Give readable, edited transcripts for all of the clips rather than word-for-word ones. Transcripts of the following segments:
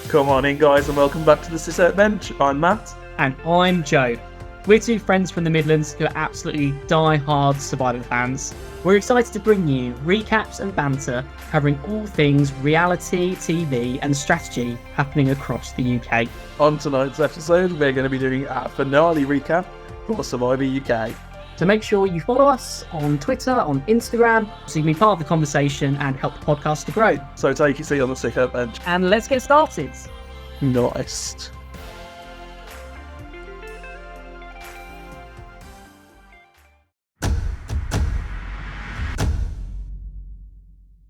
Come on in, guys, and welcome back to the Sit Bench. I'm Matt. And I'm Joe. We're two friends from the Midlands who are absolutely die-hard Survivor fans. We're excited to bring you recaps and banter covering all things reality, TV and strategy happening across the UK. On tonight's episode, we're going to be doing our finale recap for Survivor UK. So make sure you follow us on Twitter, on Instagram, so you can be part of the conversation and help the podcast to grow. So take your seat on the Sit Bench. And let's get started. Nice.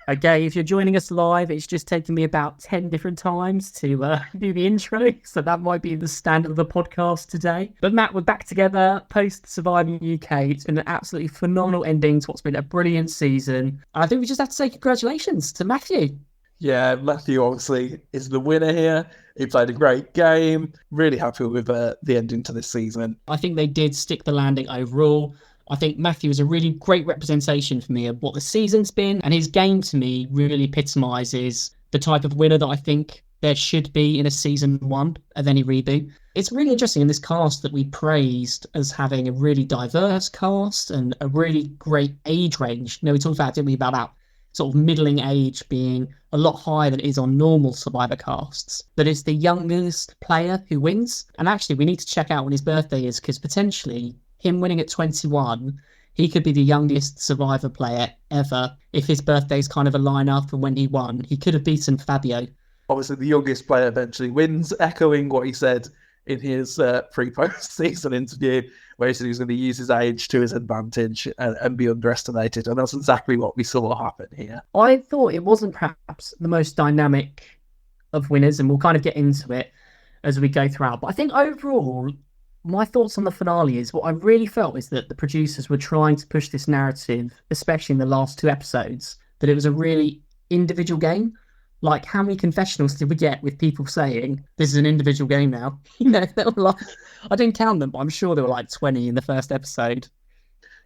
Okay, if you're joining us live, it's just taken me about 10 different times to do the intro, so that might be the standard of the podcast today. But Matt, we're back together post-Survivor UK. It's been an absolutely phenomenal ending to what's been a brilliant season. I think we just have to say congratulations to Matthew. Yeah, Matthew obviously is the winner here. He played a great game. Really happy with the ending to this season. I think they did stick the landing overall. I think Matthew is a really great representation for me of what the season's been, and his game to me really epitomises the type of winner that I think there should be in a season one of any reboot. It's really interesting in this cast that we praised as having a really diverse cast and a really great age range. You know, we talked about, didn't we, about that sort of middling age being a lot higher than it is on normal Survivor casts. But it's the youngest player who wins. And actually, we need to check out when his birthday is, because potentially him winning at 21, he could be the youngest Survivor player ever. If his birthday's kind of a line up and when he won, he could have beaten Fabio. Obviously, the youngest player eventually wins, echoing what he said in his pre-post season interview, where he said he was going to use his age to his advantage and be underestimated. And that's exactly what we saw happen here. I thought it wasn't perhaps the most dynamic of winners, and we'll kind of get into it as we go throughout. But I think overall, my thoughts on the finale is what I really felt is that the producers were trying to push this narrative, especially in the last two episodes, that it was a really individual game. Like, how many confessionals did we get with people saying, this is an individual game now? You know, they were like, I didn't count them, but I'm sure there were like 20 in the first episode.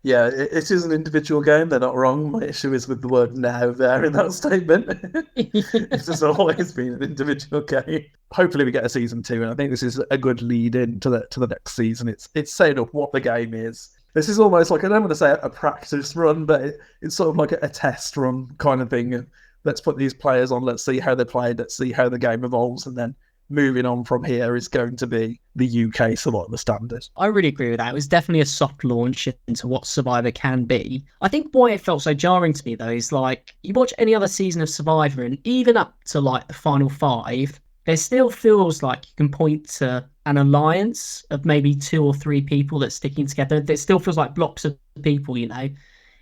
Yeah, it is an individual game. They're not wrong. My issue is with the word now there in that statement. It's just always been an individual game. Hopefully we get a season 2, and I think this is a good lead in to the next season. It's setting up what the game is. This is almost like, I don't want to say a practice run, but it's sort of like a test run kind of thing. Let's put these players on, let's see how they played, let's see how the game evolves, and then moving on from here is going to be the UK Survivor standard. I really agree with that. It was definitely a soft launch into what Survivor can be. I think why it felt so jarring to me, though, is like, you watch any other season of Survivor, and even up to like the final 5, there still feels like you can point to an alliance of maybe 2 or 3 people that's sticking together. There still feels like blocks of people, you know.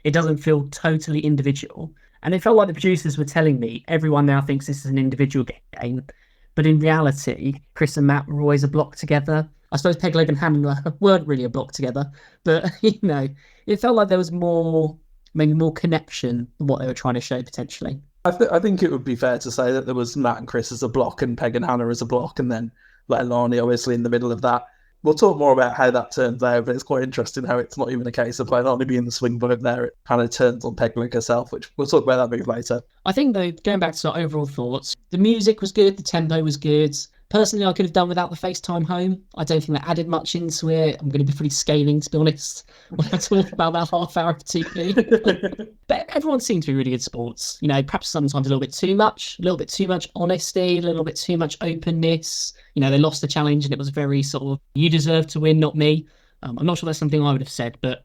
It doesn't feel totally individual. And it felt like the producers were telling me everyone now thinks this is an individual game. But in reality, Chris and Matt were always a block together. I suppose Peg Leg and Hannah weren't really a block together. But, you know, it felt like there was maybe more connection than what they were trying to show potentially. I think it would be fair to say that there was Matt and Chris as a block and Peg and Hannah as a block, and then Leilani obviously in the middle of that. We'll talk more about how that turns out, but it's quite interesting how it's not even a case of Leilani being the swing vote there. It kind of turns on Peg Leg herself, which we'll talk about that move later. I think, though, going back to our overall thoughts, the music was good, the tempo was good. Personally, I could have done without the FaceTime home. I don't think that added much into it. I'm going to be pretty scathing, to be honest, when I talk about that half hour of TV. But everyone seemed to be really good sports. You know, perhaps sometimes a little bit too much honesty, a little bit too much openness. You know, they lost the challenge and it was very sort of, you deserve to win, not me. I'm not sure that's something I would have said, but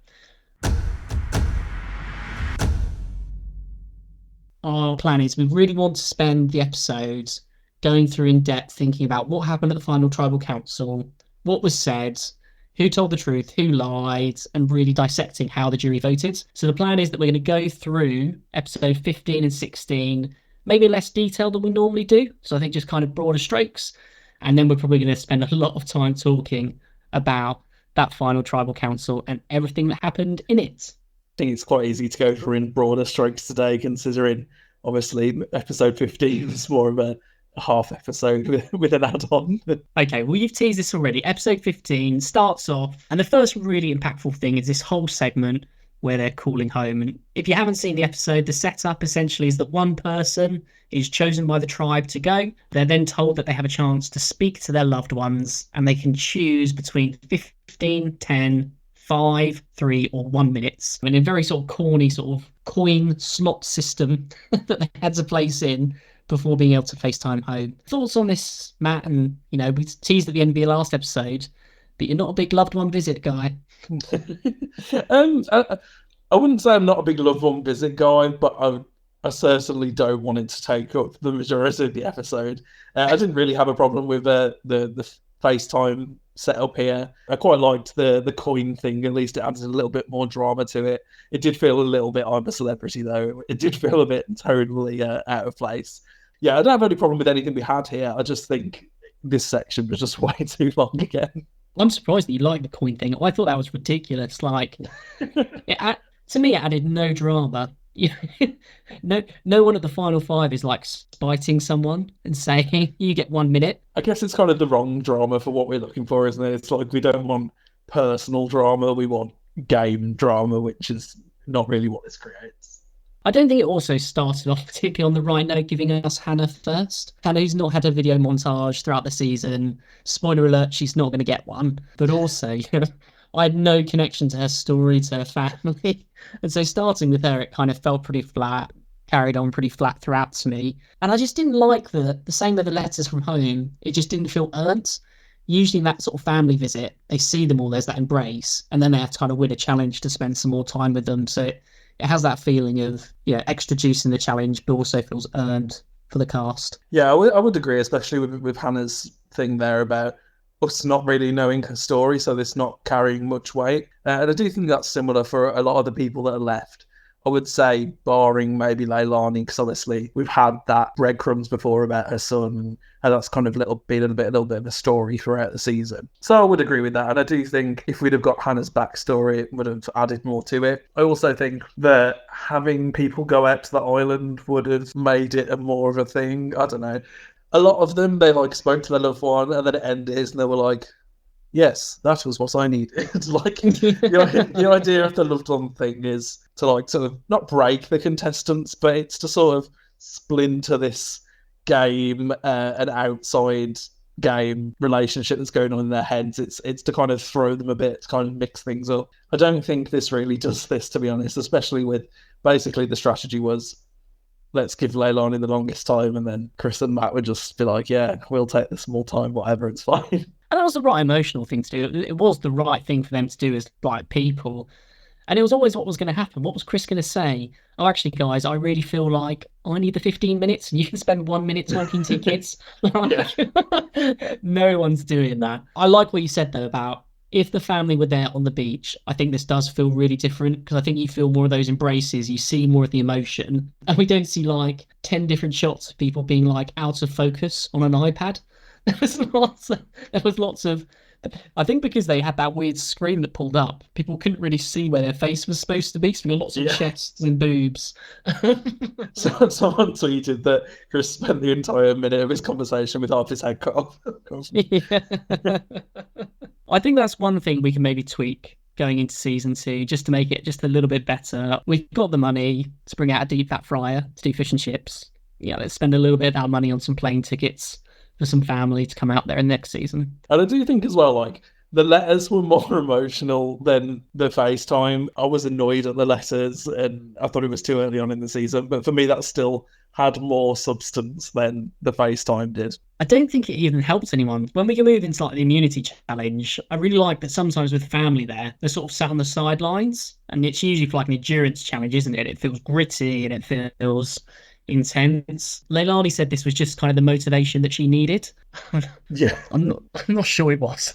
our plan is we really want to spend the episodes going through in depth, thinking about what happened at the final tribal council, what was said, who told the truth, who lied, and really dissecting how the jury voted. So the plan is that we're going to go through episode 15 and 16, maybe less detailed than we normally do. So I think just kind of broader strokes. And then we're probably going to spend a lot of time talking about that final tribal council and everything that happened in it. I think it's quite easy to go through in broader strokes today, considering obviously episode 15 is more of a half episode with an add-on. Okay, well, you've teased this already. Episode 15 starts off, and the first really impactful thing is this whole segment where they're calling home. And if you haven't seen the episode, the setup essentially is that one person is chosen by the tribe to go. They're then told that they have a chance to speak to their loved ones, and they can choose between 15, 10, 5, 3, or 1 minutes. And in a very sort of corny sort of coin slot system that they had to place in before being able to FaceTime home. Thoughts on this, Matt? And, you know, we teased at the end of the last episode, but you're not a big loved one visit guy. I wouldn't say I'm not a big loved one visit guy, but I certainly don't want it to take up the majority of the episode. I didn't really have a problem with the FaceTime setup here. I quite liked the coin thing. At least it added a little bit more drama to it. It did feel a little bit I'm a celebrity, though. It did feel a bit totally out of place. Yeah, I don't have any problem with anything we had here. I just think this section was just way too long again. I'm surprised that you like the coin thing. I thought that was ridiculous. Like, to me, it added no drama. No one at the final five is like spiting someone and saying you get 1 minute. I guess it's kind of the wrong drama for what we're looking for, isn't it? It's like we don't want personal drama, we want game drama, which is not really what this creates. I don't think it also started off particularly on the right note, giving us Hannah first. Hannah, who's not had a video montage throughout the season. Spoiler alert, she's not going to get one. But also, I had no connection to her story, to her family. And so starting with her, it kind of felt pretty flat, carried on pretty flat throughout to me. And I just didn't like the same with the letters from home. It just didn't feel earned. Usually in that sort of family visit, they see them all, there's that embrace, and then they have to kind of win a challenge to spend some more time with them. So it has that feeling of, extra juice in the challenge, but also feels earned for the cast. Yeah, I would agree, especially with Hannah's thing there about us not really knowing her story, so this not carrying much weight. And I do think that's similar for a lot of the people that are left. I would say, barring maybe Leilani, because obviously we've had that breadcrumbs before about her son, and that's kind of been a little bit of a story throughout the season. So I would agree with that, and I do think if we'd have got Hannah's backstory, it would have added more to it. I also think that having people go out to the island would have made it a more of a thing. I don't know. A lot of them, they spoke to their loved one, and then it ended, and they were like, yes, that was what I needed. The idea of the loved one thing is to sort of not break the contestants, but it's to sort of splinter this game, an outside game relationship that's going on in their heads. It's to kind of throw them a bit, to kind of mix things up. I don't think this really does this, to be honest, especially with basically the strategy was, let's give Leilani the longest time, and then Chris and Matt would just be like, yeah, we'll take the small time, whatever, it's fine. And that was the right emotional thing to do. It was the right thing for them to do as people. And it was always what was going to happen. What was Chris going to say? Oh, actually, guys, I really feel like I need the 15 minutes and you can spend 1 minute talking to your kids. No one's doing that. I like what you said, though, about if the family were there on the beach, I think this does feel really different, because I think you feel more of those embraces, you see more of the emotion, and we don't see 10 different shots of people being out of focus on an iPad. There was lots of, I think because they had that weird screen that pulled up, people couldn't really see where their face was supposed to be, so there were lots of chests and boobs. So someone tweeted that Chris spent the entire minute of his conversation with half his head cut off. Yeah. I think that's one thing we can maybe tweak going into season 2, just to make it just a little bit better. We've got the money to bring out a deep fat fryer to do fish and chips. Yeah, let's spend a little bit of our money on some plane tickets for some family to come out there in next season. And I do think as well, the letters were more emotional than the FaceTime. I was annoyed at the letters, and I thought it was too early on in the season, but for me that still had more substance than the FaceTime did. I don't think it even helps anyone. When we can move into the immunity challenge, I really like that sometimes with family there, they're sort of sat on the sidelines, and it's usually for an endurance challenge, isn't it? It feels gritty and it feels intense. Leilani said this was just kind of the motivation that she needed. Yeah. I'm not sure it was.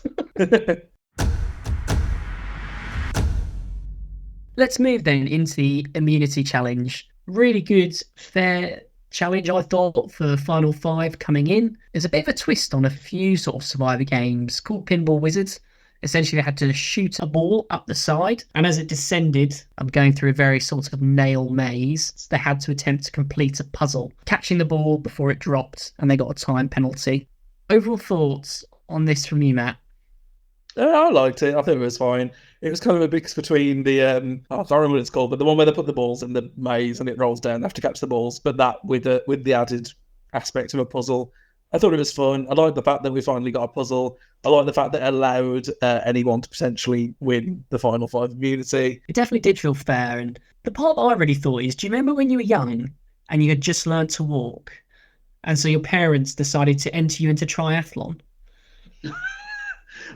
Let's move then into the immunity challenge. Really good, fair challenge, I thought, for Final 5 coming in. There's a bit of a twist on a few sort of Survivor games called Pinball Wizards. Essentially, they had to shoot a ball up the side, and as it descended, I'm going through a very sort of nail maze, they had to attempt to complete a puzzle, catching the ball before it dropped, and they got a time penalty. Overall thoughts on this from you, Matt? I liked it. I think it was fine. It was kind of a mix between the I can't remember what it's called, but the one where they put the balls in the maze and it rolls down. They have to catch the balls, but that with the added aspect of a puzzle. I thought it was fun. I like the fact that we finally got a puzzle. I like the fact that it allowed anyone to potentially win the final five immunity. It definitely did feel fair. And the part that I really thought is, do you remember when you were young and you had just learned to walk? And so your parents decided to enter you into triathlon?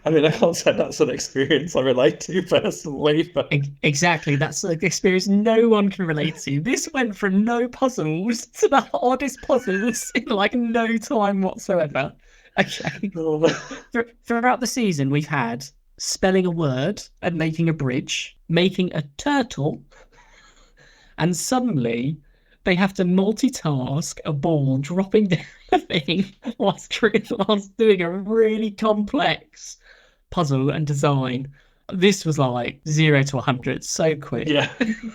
I mean, I can't say that's an experience I relate to personally, but Exactly, that's the experience no one can relate to. This went from no puzzles to the hardest puzzles in like no time whatsoever. Okay. Throughout the season, we've had spelling a word and making a bridge, making a turtle, and suddenly they have to multitask a ball dropping down a thing whilst doing a really complex puzzle and design. This was like 0 to 100 so quick. yeah. And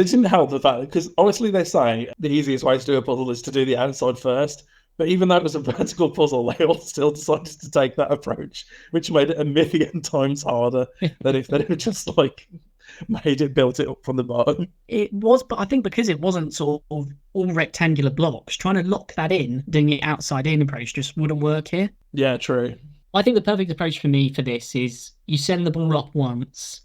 it didn't help the fact because honestly, they say the easiest way to do a puzzle is to do the outside first. But even though it was a vertical puzzle, they all still decided to take that approach, which made it a million times harder than if they had just like built it up from the bottom. It was, but I think because it wasn't sort of all rectangular blocks, trying to lock that in, doing it outside in approach just wouldn't work here. Yeah, true. I think the perfect approach for me for this is you send the ball up once,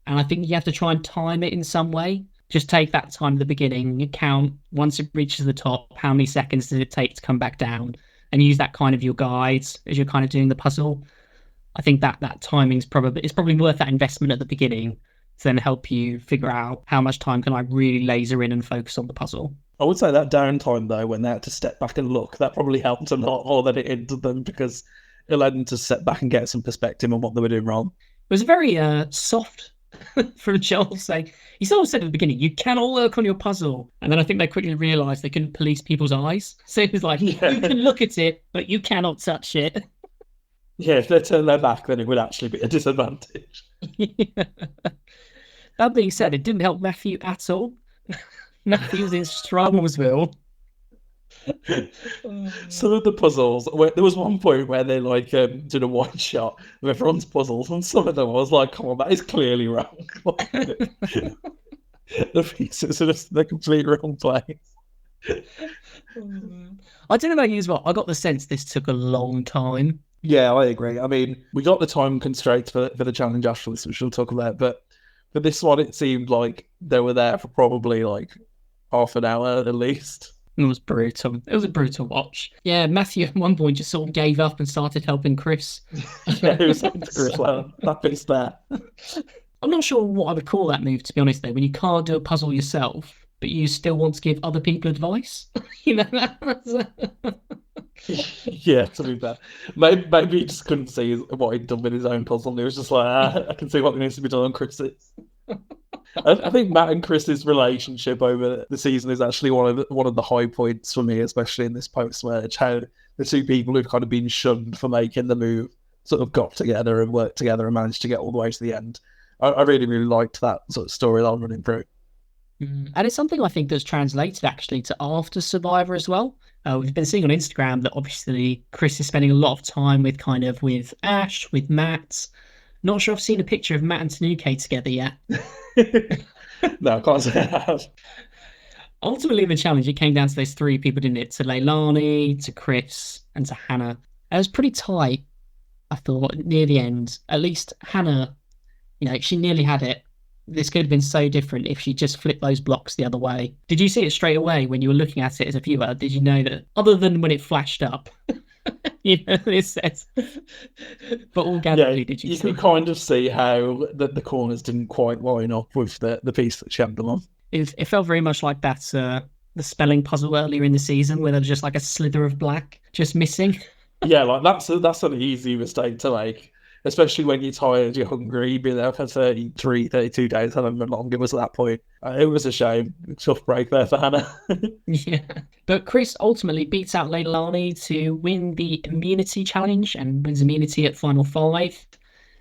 and I think you have to try and time it in some way. Just take that time at the beginning, you count once it reaches the top, how many seconds does it take to come back down, and use that kind of your guides as you're kind of doing the puzzle. I think that timing's probably worth that investment at the beginning to then help you figure out how much time can I really laser in and focus on the puzzle. I would say that downtime though, when they had to step back and look, that probably helped a lot more than it hindered them because it led them to step back and get some perspective on what they were doing wrong. It was very soft from Joel saying, he sort of said at the beginning, you cannot work on your puzzle. And then I think they quickly realised they couldn't police people's eyes. So it was like, you can look at it, but you cannot touch it. Yeah, if they turn their back, then it would actually be a disadvantage. Yeah. That being said, it didn't help Matthew at all. Matthew was in Stromsville. Some of the puzzles, there was one point where they like did a one shot of everyone's puzzles, and some of them I was like, "Come on, that is clearly wrong." The pieces are just the complete wrong place. I don't know about you as well. I got the sense this took a long time. Yeah, I agree. I mean, we got the time constraints for the challenge after this, which we'll talk about, but for this one, it seemed like they were there for probably like half an hour at least. It was brutal. It was a brutal watch. Yeah, Matthew at one point just sort of gave up and started helping Chris. Yeah, he was helping Chris. Well, that bit's there. I'm not sure what I would call that move, to be honest, though, when you can't do a puzzle yourself, but you still want to give other people advice. You know, Yeah, to be fair. Maybe he just couldn't see what he'd done with his own puzzle, and he was just like, I can see what needs to be done on Chris's. I think Matt and Chris's relationship over the season is actually one of the high points for me, especially in this post-merge. How the two people who've kind of been shunned for making the move sort of got together and worked together and managed to get all the way to the end. I really, really liked that sort of storyline running through. and it's something I think that's translated actually to after Survivor as well. We've been seeing on Instagram that obviously Chris is spending a lot of time with Ash, with Matt. Not sure I've seen a picture of Matt and Tanuke together yet. No, I can't say I have. Ultimately, in the challenge, it came down to those three people, didn't it? To Leilani, to Chris, and to Hannah. It was pretty tight, I thought, near the end. At least Hannah, she nearly had it. This could have been so different if she just flipped those blocks the other way. Did you see it straight away when you were looking at it as a viewer? Did you know that, other than when it flashed up, it says, but organically, did you see? You could kind of see how the corners didn't quite line up with the piece that she had them on. It felt very much like that, the spelling puzzle earlier in the season, where there was just like a slither of black just missing. Yeah, like that's an easy mistake to make. Especially when you're tired, you're hungry, you've been there for 33, 32 days, however long it was at that point. It was a shame. Tough break there for Hannah. Yeah. But Chris ultimately beats out Leilani to win the immunity challenge and wins immunity at Final 5.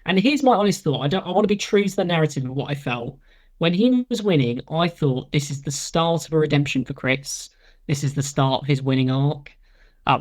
And here's my honest thought. I want to be true to the narrative of what I felt. When he was winning, I thought this is the start of a redemption for Chris. This is the start of his winning arc.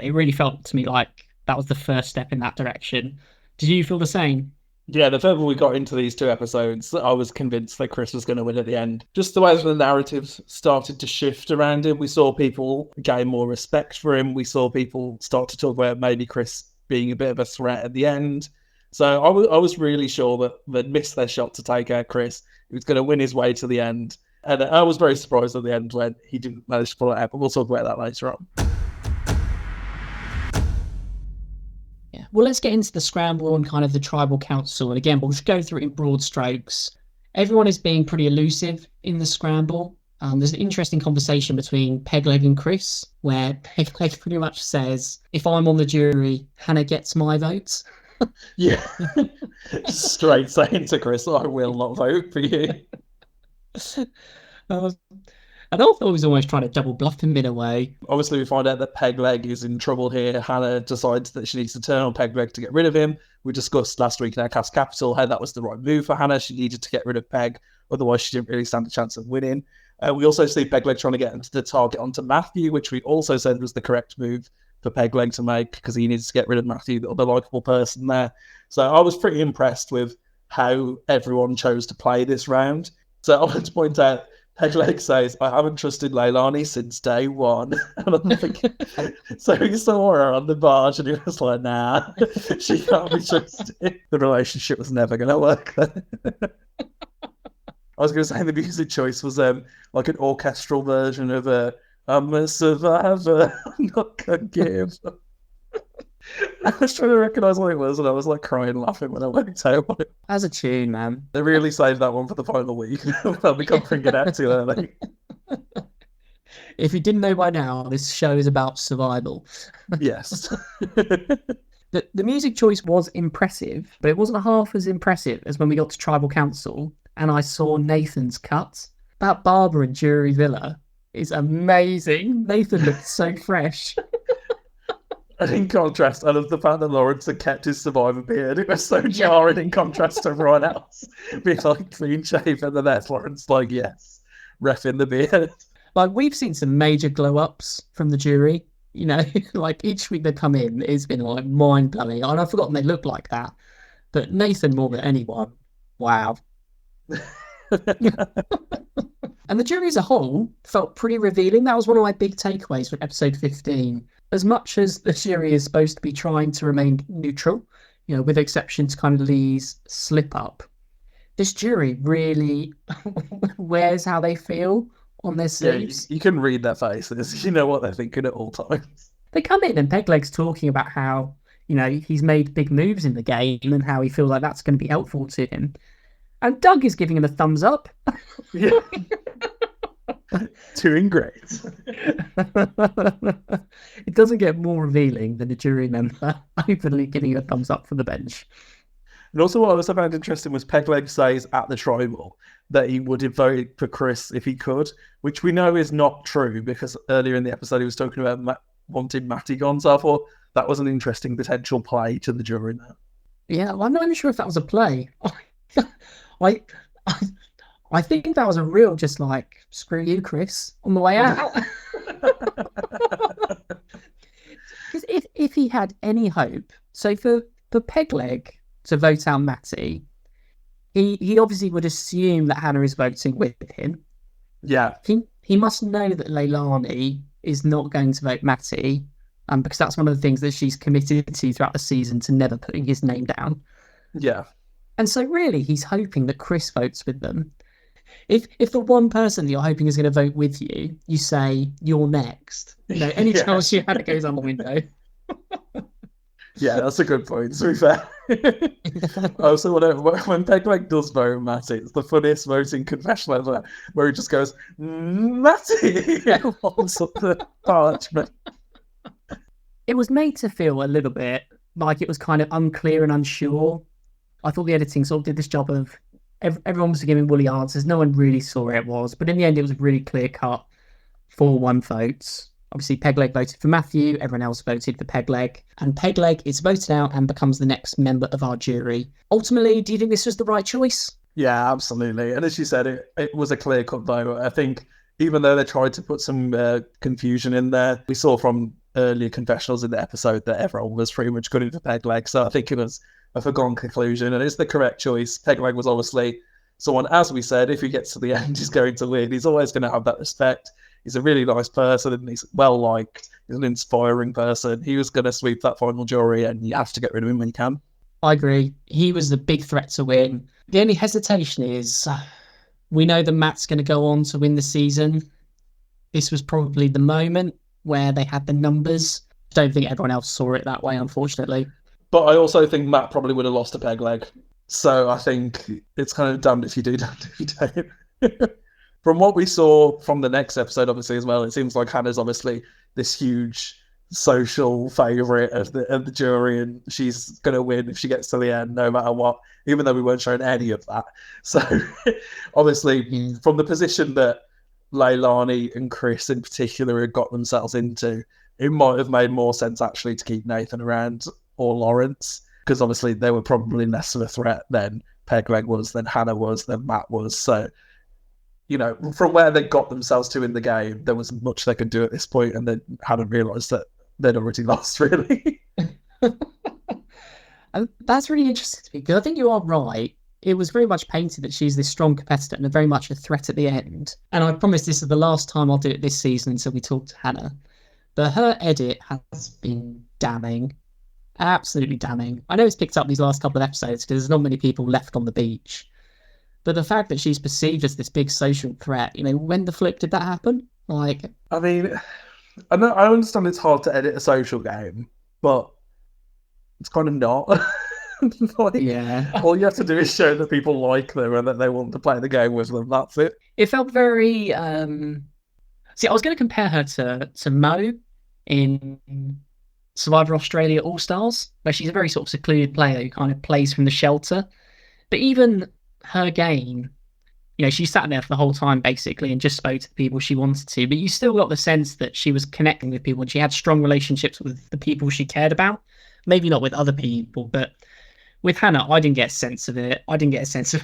It really felt to me like that was the first step in that direction. Did you feel the same? Yeah, the further we got into these two episodes, I was convinced that Chris was going to win at the end. Just the way the narratives started to shift around him, we saw people gain more respect for him. We saw people start to talk about maybe Chris being a bit of a threat at the end. So I was really sure that they'd missed their shot to take out Chris. He was going to win his way to the end. And I was very surprised at the end when he didn't manage to pull it out, but we'll talk about that later on. Yeah. Well, let's get into the scramble and kind of the tribal council. And again, we'll just go through it in broad strokes. Everyone is being pretty elusive in the scramble. There's an interesting conversation between Pegleg and Chris, where Pegleg pretty much says, if I'm on the jury, Hannah gets my votes. Yeah. Straight saying to Chris, I will not vote for you. And I thought he was almost trying to double bluff him in a way. Obviously, we find out that Pegleg is in trouble here. Hannah decides that she needs to turn on Pegleg to get rid of him. We discussed last week in our cast capital how that was the right move for Hannah. She needed to get rid of Peg, otherwise she didn't really stand a chance of winning. We also see Pegleg trying to get the target onto Matthew, which we also said was the correct move for Pegleg to make because he needs to get rid of Matthew, the other likeable person there. So I was pretty impressed with how everyone chose to play this round. So I want to point out, Pegleg says, I haven't trusted Leilani since day one. And I'm thinking, so he saw her on the barge and he was like, nah, she can't be trusted. The relationship was never going to work. I was going to say the music choice was like an orchestral version of I'm a survivor, I'm not going to give. I was trying to recognise what it was and I was like crying laughing when I went out on it. As a tune, man. They really saved that one for the final week. They'll be covering it out too early. If you didn't know by now, this show is about survival. Yes. The music choice was impressive, but it wasn't half as impressive as when we got to Tribal Council and I saw Nathan's cut. That barber in Jury Villa is amazing. Nathan looked so fresh. And in contrast, I love the fact that Lawrence had kept his survivor beard. It was so jarring in contrast to everyone else. Being like clean shaven, and then that's Lawrence like, yes, reffing the beard. Like, we've seen some major glow-ups from the jury. You know, like each week they come in, it's been like mind-blowing. And I've forgotten they look like that. But Nathan more than anyone, wow. And the jury as a whole felt pretty revealing. That was one of my big takeaways from episode 15. As much as the jury is supposed to be trying to remain neutral, you know, with exception to kind of Lee's slip up, this jury really wears how they feel on their sleeves. Yeah, you can read their faces. You know what they're thinking at all times. They come in and Pegleg's talking about how, you know, he's made big moves in the game and how he feels like that's going to be helpful to him. And Doug is giving him a thumbs up. Yeah. Doing great. It doesn't get more revealing than a jury member openly giving a thumbs up from the bench. And also what I also found interesting was Pegleg says at the tribal that he would vote for Chris if he could, which we know is not true because earlier in the episode he was talking about wanting Matty gone. So I thought that was an interesting potential play to the jury now. Yeah, well, I'm not even sure if that was a play. I think that was a real just like, screw you, Chris, on the way out. Because if he had any hope, so for Pegleg to vote out Matty, he obviously would assume that Hannah is voting with him. Yeah. He must know that Leilani is not going to vote Matty, because that's one of the things that she's committed to throughout the season, to never putting his name down. Yeah. And so really, he's hoping that Chris votes with them. If the one person that you're hoping is going to vote with you, you say, you're next. You know, any chance you had, it goes on the window. Yeah, that's a good point, to be fair. Also, when Pegleg does vote Matty, it's the funniest voting confession ever, where he just goes, Matty! Holds up the parchment. It was made to feel a little bit like it was kind of unclear and unsure. I thought the editing sort of did this job of everyone was giving woolly answers. No one really saw where it was. But in the end, it was really clear-cut 4-1 votes. Obviously, Pegleg voted for Matthew. Everyone else voted for Pegleg. And Pegleg is voted out and becomes the next member of our jury. Ultimately, do you think this was the right choice? Yeah, absolutely. And as you said, it was a clear-cut vote. I think even though they tried to put some confusion in there, we saw from earlier confessionals in the episode that everyone was pretty much good for Pegleg. So I think it was a foregone conclusion, and it's the correct choice. Pegleg was obviously someone, as we said, if he gets to the end, he's going to win. He's always going to have that respect. He's a really nice person, and he's well liked. He's an inspiring person. He was going to sweep that final jury, and you have to get rid of him when you can. I agree. He was the big threat to win. The only hesitation is we know that Matt's going to go on to win the season. This was probably the moment where they had the numbers. Don't think everyone else saw it that way, unfortunately. But I also think Matt probably would have lost to Pegleg. So I think it's kind of damned if you do, damned if you don't. From what we saw from the next episode, obviously, as well, it seems like Hannah's obviously this huge social favourite of the jury, and she's going to win if she gets to the end, no matter what, even though we weren't shown any of that. So obviously, from the position that Leilani and Chris in particular had got themselves into, it might have made more sense actually to keep Nathan around or Lawrence, because obviously they were probably less of a threat than Pegleg was, than Hannah was, than Matt was. So, you know, from where they got themselves to in the game, there was much they could do at this point, and they hadn't realised that they'd already lost, really. And that's really interesting to me, because I think you are right. It was very much painted that she's this strong competitor and very much a threat at the end. And I promise this is the last time I'll do it this season until we talk to Hannah. But her edit has been damning. Absolutely damning. I know it's picked up these last couple of episodes because there's not many people left on the beach. But the fact that she's perceived as this big social threat, you know, when the flip did that happen? Like, I mean, I understand it's hard to edit a social game, but it's kind of not. Like, yeah. All you have to do is show that people like them and that they want to play the game with them. That's it. It felt very... See, I was going to compare her to Mo in Survivor Australia All-Stars, where she's a very sort of secluded player who kind of plays from the shelter. But even her game, you know, she sat there for the whole time basically and just spoke to the people she wanted to, but you still got the sense that she was connecting with people and she had strong relationships with the people she cared about. Maybe not with other people, but with Hannah, I didn't get a sense of it. I didn't get a sense of...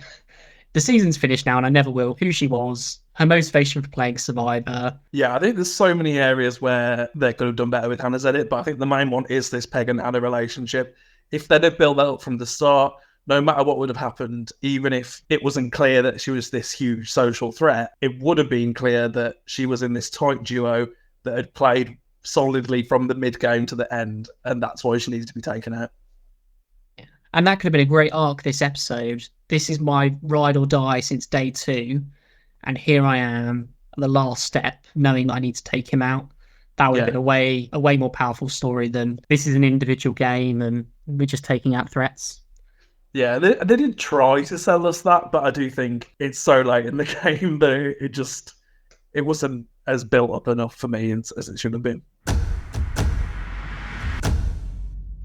The season's finished now and I never will. Who she was, her motivation for playing Survivor. Yeah, I think there's so many areas where they could have done better with Hannah's edit, but I think the main one is this Peg and Hannah relationship. If they'd have built that up from the start, no matter what would have happened, even if it wasn't clear that she was this huge social threat, it would have been clear that she was in this tight duo that had played solidly from the mid-game to the end, and that's why she needed to be taken out. And that could have been a great arc this episode. This is my ride or die since day 2, and here I am at the last step, knowing that I need to take him out. That would have been a way more powerful story than this is an individual game and we're just taking out threats. Yeah, they didn't try to sell us that, but I do think it's so late in the game that it wasn't as built up enough for me as it should have been.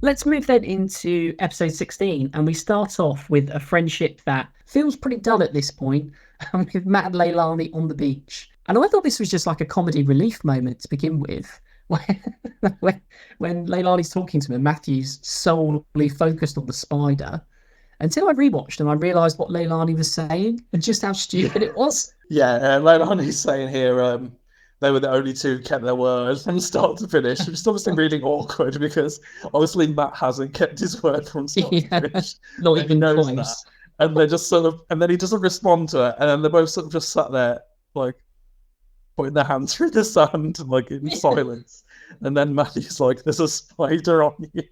Let's move then into episode 16, and we start off with a friendship that feels pretty dull at this point, with Matt and Leilani on the beach. And I thought this was just like a comedy relief moment to begin with, when Leilani's talking to him, Matthew's solely focused on the spider, until I rewatched and I realised what Leilani was saying and just how stupid it was. Yeah, Leilani's saying here, they were the only two who kept their word from start to finish, which is obviously really awkward because obviously Matt hasn't kept his word from start to finish. Not even close. And they're just sort of, and then he doesn't respond to it, and then they're both sort of just sat there, like, putting their hands through the sand, like, in silence. And then Matthew's like, there's a spider on you.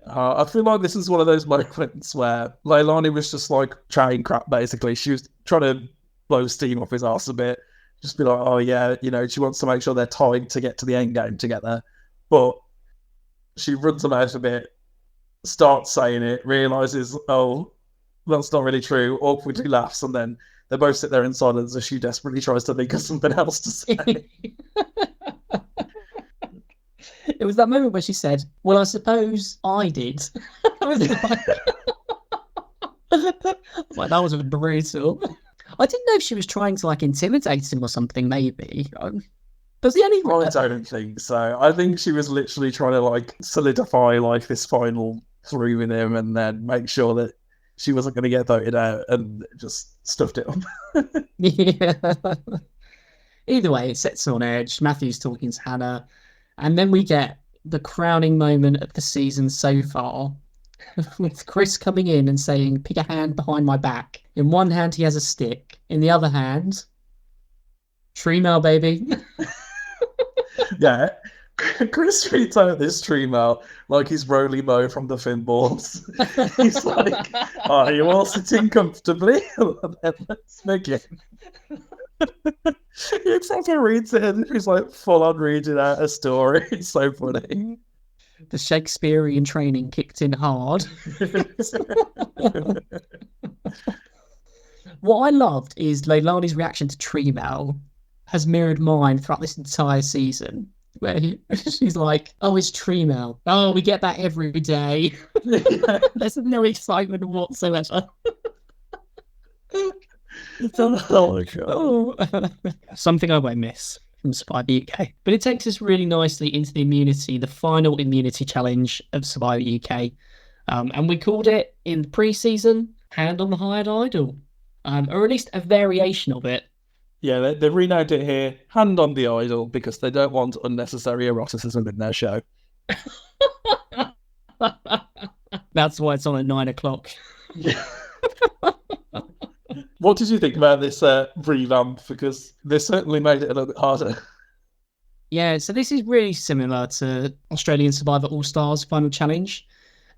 I feel like this is one of those moments where Leilani was just, like, chatting crap, basically. She was trying to blow steam off his ass a bit. Just be like, oh yeah, you know, she wants to make sure they're tied to get to the end game together. But she runs them out a bit, starts saying it, realises, oh, that's not really true, awkwardly laughs, and then they both sit there in silence as she desperately tries to think of something else to say. It was that moment where she said, well, I suppose I did. Like, that was brutal. I didn't know if she was trying to, like, intimidate him or something, maybe. Does he any... I don't think so. I think she was literally trying to, like, solidify, like, this final through with him and then make sure that she wasn't going to get voted out and just stuffed it up. Yeah. Either way, it sets her on edge. Matthew's talking to Hannah. And then we get the crowning moment of the season so far, with Chris coming in and saying, "Pick a hand behind my back." In one hand, he has a stick. In the other hand, tree mail, baby. Yeah. Chris treats out this tree mail like he's Roly Mo from the Finballs. He's like, "Are you all sitting comfortably? Let's begin." He fucking reads it and he's like full on reading out a story. It's so funny. The Shakespearean training kicked in hard. What I loved is Leilani's reaction to tree mail has mirrored mine throughout this entire season. Where she's like, "Oh, it's tree mail. Oh, we get that every day." There's no excitement whatsoever. Something I won't miss from Survivor UK. But it takes us really nicely into the final immunity challenge of Survivor UK. And we called it in the pre-season Hand on the Hired Idol. Or at least a variation of it. Yeah, they renamed it here, Hand on the Idol, because they don't want unnecessary eroticism in their show. That's why it's on at 9 o'clock. Yeah. What did you think about this revamp? Because they certainly made it a little bit harder. Yeah, so this is really similar to Australian Survivor All-Stars Final Challenge.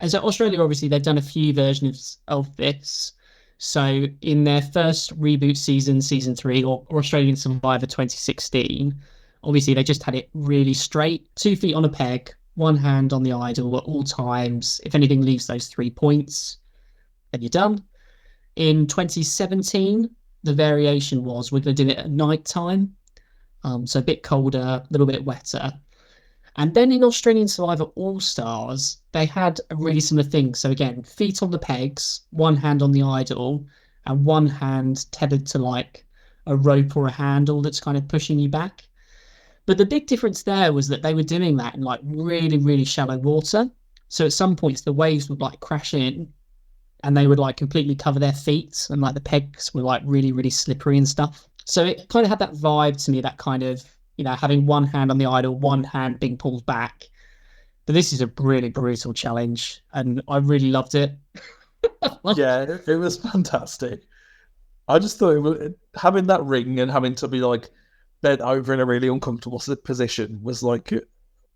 And so Australia, obviously, they've done a few versions of this. So in their first reboot season, season 3, or Australian Survivor 2016, obviously they just had it really straight. 2 feet on a peg, one hand on the idol at all times. If anything leaves those 3 points, then you're done. In 2017, the variation was we're going to do it at night time. So a bit colder, a little bit wetter. And then in Australian Survivor All-Stars, they had a really similar thing. So again, feet on the pegs, one hand on the idol, and one hand tethered to like a rope or a handle that's kind of pushing you back. But the big difference there was that they were doing that in like really, really shallow water. So at some points, the waves would like crash in and they would like completely cover their feet, and like the pegs were like really, really slippery and stuff. So it kind of had that vibe to me, that kind of, you know, having one hand on the idol, one hand being pulled back. But this is a really brutal challenge, and I really loved it. Yeah, it was fantastic. I just thought having that ring and having to be like bent over in a really uncomfortable position was like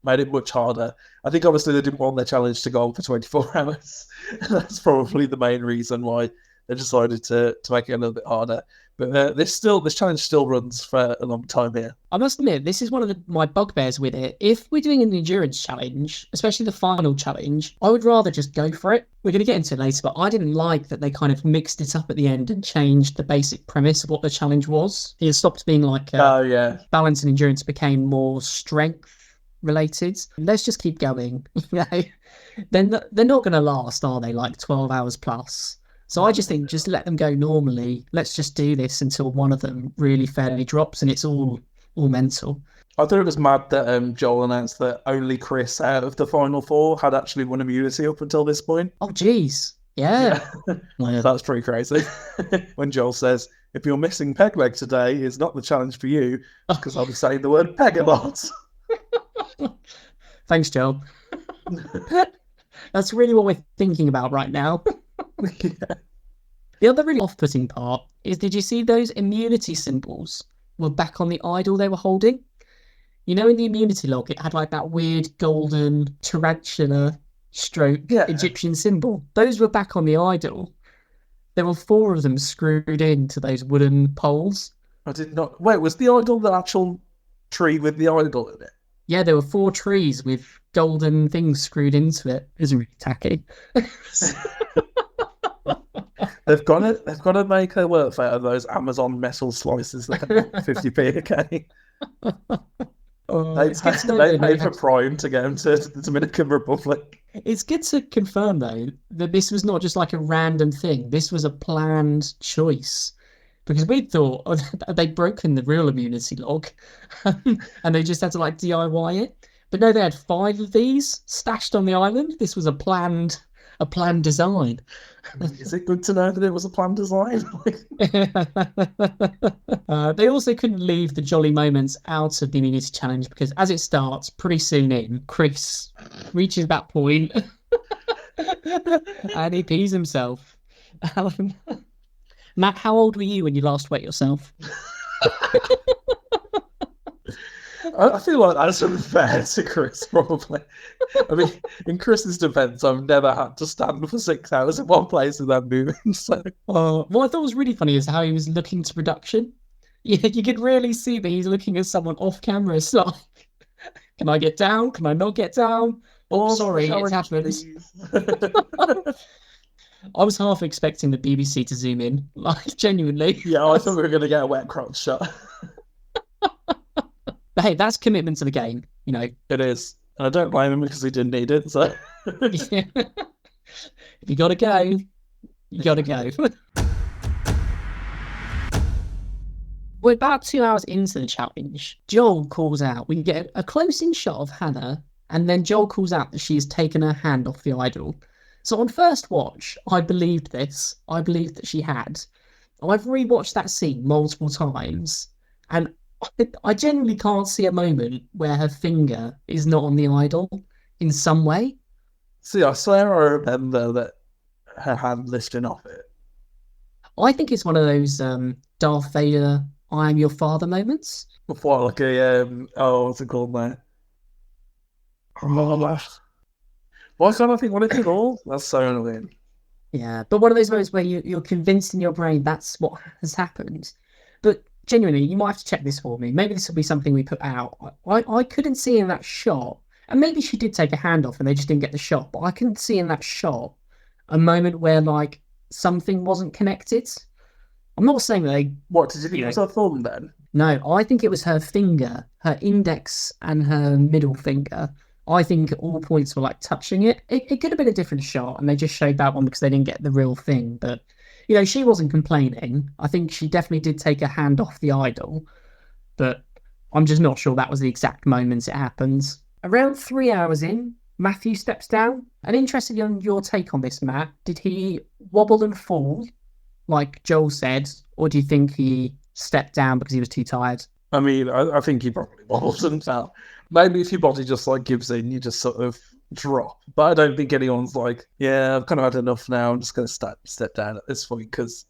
made it much harder. I think obviously they didn't want their challenge to go on for 24 hours. That's probably the main reason why they decided to make it a little bit harder. But this challenge still runs for a long time here. I must admit, this is one of my bugbears with it. If we're doing an endurance challenge, especially the final challenge, I would rather just go for it. We're going to get into it later, but I didn't like that they kind of mixed it up at the end and changed the basic premise of what the challenge was. It stopped being like balance and endurance, became more strength related. Let's just keep going. They're not going to last, are they? Like 12 hours plus. So I just think, just let them go normally. Let's just do this until one of them really fairly drops, and it's all mental. I thought it was mad that Joel announced that only Chris out of the final 4 had actually won immunity up until this point. Oh, geez. Yeah. That's pretty crazy. When Joel says, "If you're missing peg leg today, it's not the challenge for you," because I'll be saying the word peg a lot. Thanks, Joel. That's really what we're thinking about right now. Yeah. The other really off-putting part is, did you see those immunity symbols were back on the idol they were holding? You know, in the immunity log, it had like that weird golden tarantula stroke Egyptian symbol. Those were back on the idol. There were 4 of them screwed into those wooden poles. I did not... Wait, was the idol the actual tree with the idol in it? Yeah, there were 4 trees with golden things screwed into it. It was really tacky. They've got to make a work out of those Amazon metal slices that are 50p a K. They paid for Prime to get them to the Dominican Republic. It's good to confirm, though, that this was not just like a random thing. This was a planned choice. Because we thought they'd broken the real immunity log and they just had to like DIY it. But no, they had 5 of these stashed on the island. This was a planned a planned design. Is it good to know that it was a planned design? They also couldn't leave the jolly moments out of the immunity challenge because as it starts, pretty soon in, Chris reaches that point and he pees himself. Matt, how old were you when you last wet yourself? I feel like that's unfair to Chris, probably. I mean, in Chris's defence, I've never had to stand for 6 hours in one place without moving. So, what I thought was really funny is how he was looking to production. Yeah, you could really see that he's looking at someone off camera. It's like, can I get down? Can I not get down? Oh, sorry, it's happened. I was half expecting the BBC to zoom in, like genuinely. Yeah, I thought we were going to get a wet crotch shot. But hey, that's commitment to the game, you know. It is. And I don't blame him because he didn't need it, so... Yeah. If you gotta go, you gotta go. We're about 2 hours into the challenge. Joel calls out. We get a close-in shot of Hannah, and then Joel calls out that she's taken her hand off the idol. So on first watch, I believed this. I believed that she had. I've rewatched that scene multiple times, and I genuinely can't see a moment where her finger is not on the idol in some way. See, I swear I remember that her hand lifting off it. I think it's one of those Darth Vader, I am your father moments. Before, like a, what's it called now? Why can't I think what it's called? That's so annoying. Yeah, but one of those moments where you're convinced in your brain that's what has happened. But genuinely, you might have to check this for me. Maybe this will be something we put out. I couldn't see in that shot, and maybe she did take a hand off and they just didn't get the shot, but I couldn't see in that shot a moment where, like, something wasn't connected. I'm not saying that they... What, did you think it was her thumb then? No, I think it was her finger, her index and her middle finger. I think at all points were, like, touching it. It could have been a different shot, and they just showed that one because they didn't get the real thing, but... You know, she wasn't complaining. I think she definitely did take her hand off the idol, but I'm just not sure that was the exact moment it happens. Around 3 hours in, Matthew steps down. And interested in your take on this, Matt, did he wobble and fall, like Joel said, or do you think he stepped down because he was too tired? I mean, I think he probably wobbled and fell. Maybe if your body just, like, gives in, you just sort of drop. But I don't think anyone's like, yeah, I've kind of had enough now, I'm just going to step down at this point, because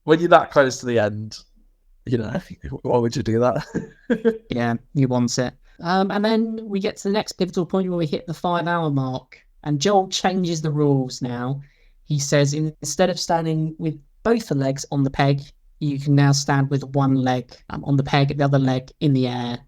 when you're that close to the end, you know, why would you do that? Yeah, you want it. And then we get to the next pivotal point where we hit the 5 hour mark, and Joel changes the rules now. He says instead of standing with both the legs on the peg, you can now stand with one leg on the peg, the other leg in the air,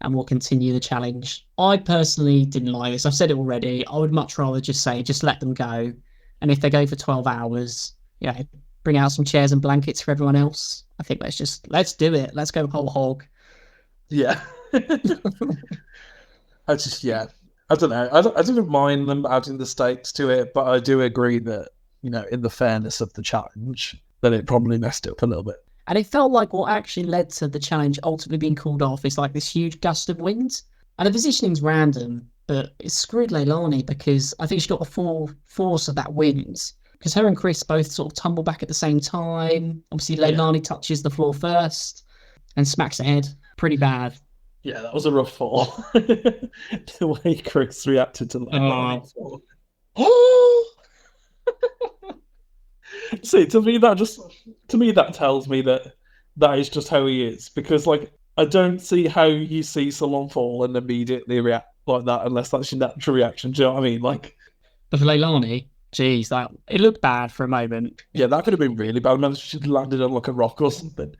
and we'll continue the challenge. I personally didn't like this. I've said it already. I would much rather just let them go. And if they go for 12 hours, you know, bring out some chairs and blankets for everyone else. I think let's do it. Let's go whole hog. Yeah. I don't know. I didn't mind them adding the stakes to it, but I do agree that, you know, in the fairness of the challenge, that it probably messed it up a little bit. And it felt like what actually led to the challenge ultimately being called off is like this huge gust of wind. And the positioning's random, but it screwed Leilani because I think she got the full force of that wind. Because her and Chris both sort of tumble back at the same time. Obviously, Leilani touches the floor first and smacks her head. Pretty bad. Yeah, that was a rough fall. The way Chris reacted to Leilani's fall. See, to me that tells me that is just how he is, because, like, I don't see how you see someone fall and immediately react like that unless that's your natural reaction. Do you know what I mean? Like, but for Leilani, geez, it looked bad for a moment. Yeah, that could have been really bad. Maybe she'd landed on like a rock or something.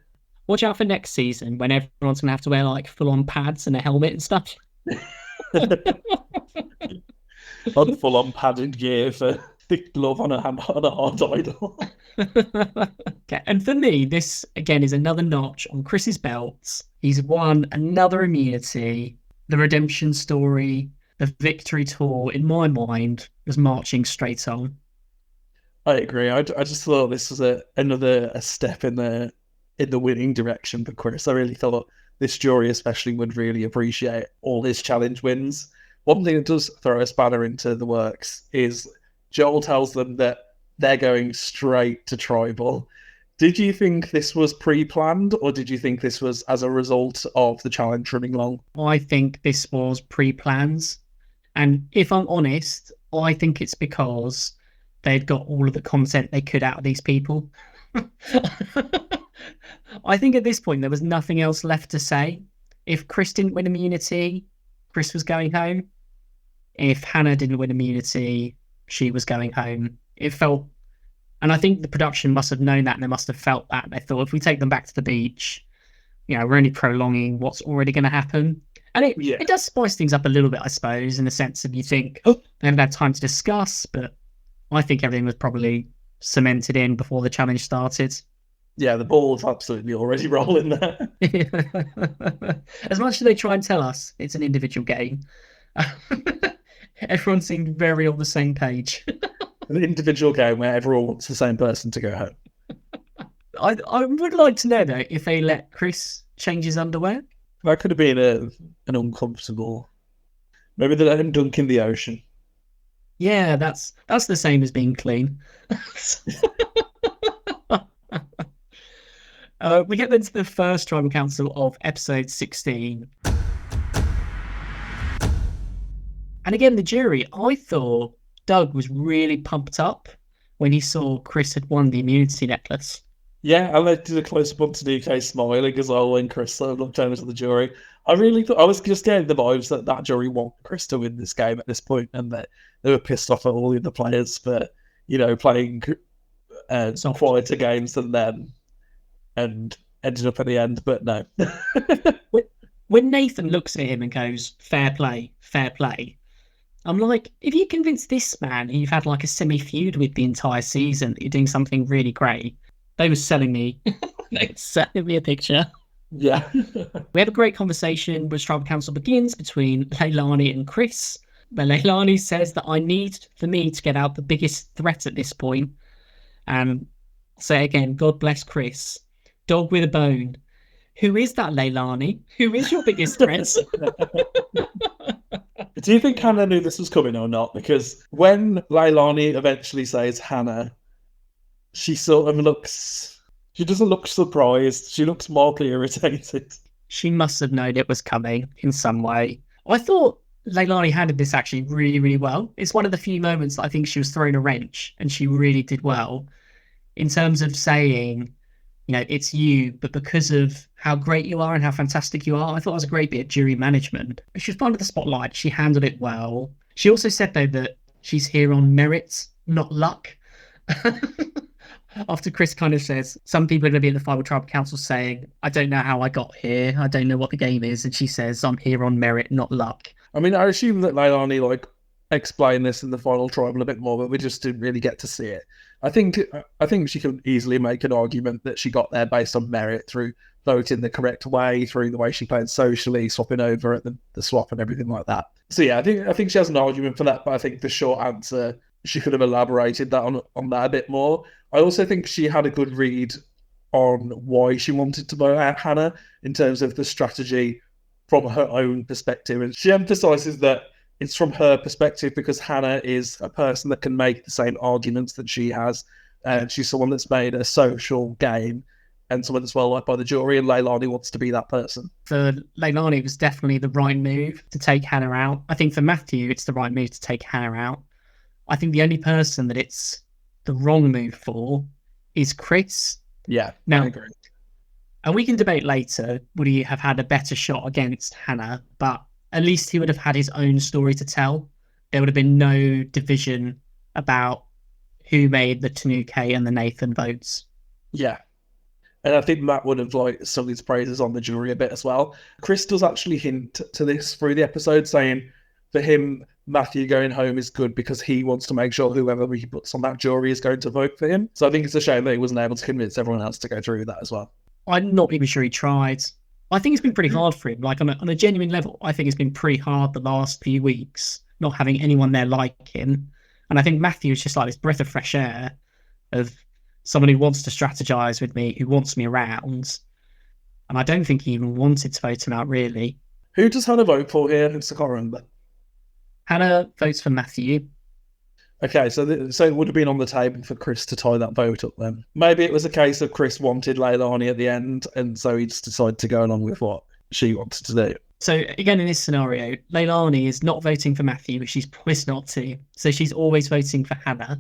Watch out for next season when everyone's gonna have to wear like full-on pads and a helmet and stuff. On full-on padded gear for thick glove on a hard idol. Okay, and for me, this again is another notch on Chris's belt. He's won another immunity. The redemption story, the victory tour, in my mind, was marching straight on. I agree. I just thought this was another step in the winning direction for Chris. I really thought this jury especially would really appreciate all his challenge wins. One thing that does throw a spanner into the works is Joel tells them that they're going straight to tribal. Did you think this was pre-planned, or did you think this was as a result of the challenge running long? I think this was pre-planned. And if I'm honest, I think it's because they'd got all of the content they could out of these people. I think at this point there was nothing else left to say. If Chris didn't win immunity, Chris was going home. If Hannah didn't win immunity, she was going home. It felt, and I think the production must have known that, and they must have felt that. They thought, if we take them back to the beach, we're only prolonging what's already going to happen. And it does spice things up a little bit, I suppose, in the sense of you think, oh, they haven't had time to discuss, but I think everything was probably cemented in before the challenge started. Yeah, the ball was absolutely already rolling there. As much as they try and tell us it's an individual game, everyone seemed very on the same page. An individual game where everyone wants the same person to go home. I would like to know, though, if they let Chris change his underwear. That could have been an uncomfortable... Maybe they let him dunk in the ocean. Yeah, that's the same as being clean. We get then to the first tribal council of episode 16. And again, the jury, I thought Doug was really pumped up when he saw Chris had won the immunity necklace. Yeah, and they did a close-up on Tanuke smiling as well when Chris looked over to the jury. I really thought, I was just getting the vibes that jury wanted Chris to win this game at this point, and that they were pissed off at all the other players for, playing quieter games than them and ended up at the end, but no. When Nathan looks at him and goes, fair play, I'm like, if you convince this man who you've had like a semi-feud with the entire season that you're doing something really great, they were selling me. They were selling me a picture. Yeah. We had a great conversation which tribal council begins between Leilani and Chris, where Leilani says that I need for me to get out the biggest threat at this point. And say again, God bless Chris. Dog with a bone. Who is that, Leilani? Who is your biggest threat? Do you think Hannah knew this was coming or not? Because when Leilani eventually says Hannah, she sort of looks... She doesn't look surprised. She looks mildly irritated. She must have known it was coming in some way. I thought Leilani handled this actually really, really well. It's one of the few moments that I think she was throwing a wrench, and she really did well in terms of saying, it's you, but because of how great you are and how fantastic you are, I thought it was a great bit of jury management. She was part of the spotlight. She handled it well. She also said, though, that she's here on merit, not luck. After Chris kind of says, some people are going to be in the final tribal council saying, I don't know how I got here. I don't know what the game is. And she says, I'm here on merit, not luck. I mean, I assume that Leilani, explained this in the final tribal a bit more, but we just didn't really get to see it. I think she can easily make an argument that she got there based on merit through voting the correct way, through the way she played socially, swapping over at the swap and everything like that. So yeah, I think she has an argument for that, but I think the short answer, she could have elaborated that on that a bit more. I also think she had a good read on why she wanted to vote out Hannah in terms of the strategy from her own perspective. And she emphasises that it's from her perspective because Hannah is a person that can make the same arguments that she has. And she's someone that's made a social game and someone that's well liked by the jury, and Leilani wants to be that person. For Leilani, it was definitely the right move to take Hannah out. I think for Matthew, it's the right move to take Hannah out. I think the only person that it's the wrong move for is Chris. Yeah, now, I agree. And we can debate later, would he have had a better shot against Hannah? But at least he would have had his own story to tell. There would have been no division about who made the Tanuke and the Nathan votes. Yeah. And I think Matt would have sung his praises on the jury a bit as well. Chris does actually hint to this through the episode, saying for him, Matthew going home is good because he wants to make sure whoever he puts on that jury is going to vote for him. So I think it's a shame that he wasn't able to convince everyone else to go through with that as well. I'm not even sure he tried. I think it's been pretty hard for him. On a genuine level, I think it's been pretty hard the last few weeks, not having anyone there like him. And I think Matthew is just like this breath of fresh air of someone who wants to strategize with me, who wants me around. And I don't think he even wanted to vote him out, really. Who does Hannah vote for here? I can't remember. Hannah votes for Matthew. Okay, so it would have been on the table for Chris to tie that vote up then. Maybe it was a case of Chris wanted Leilani at the end, and so he just decided to go along with what she wanted to do. So again, in this scenario, Leilani is not voting for Matthew, but she's promised not to. So she's always voting for Hannah.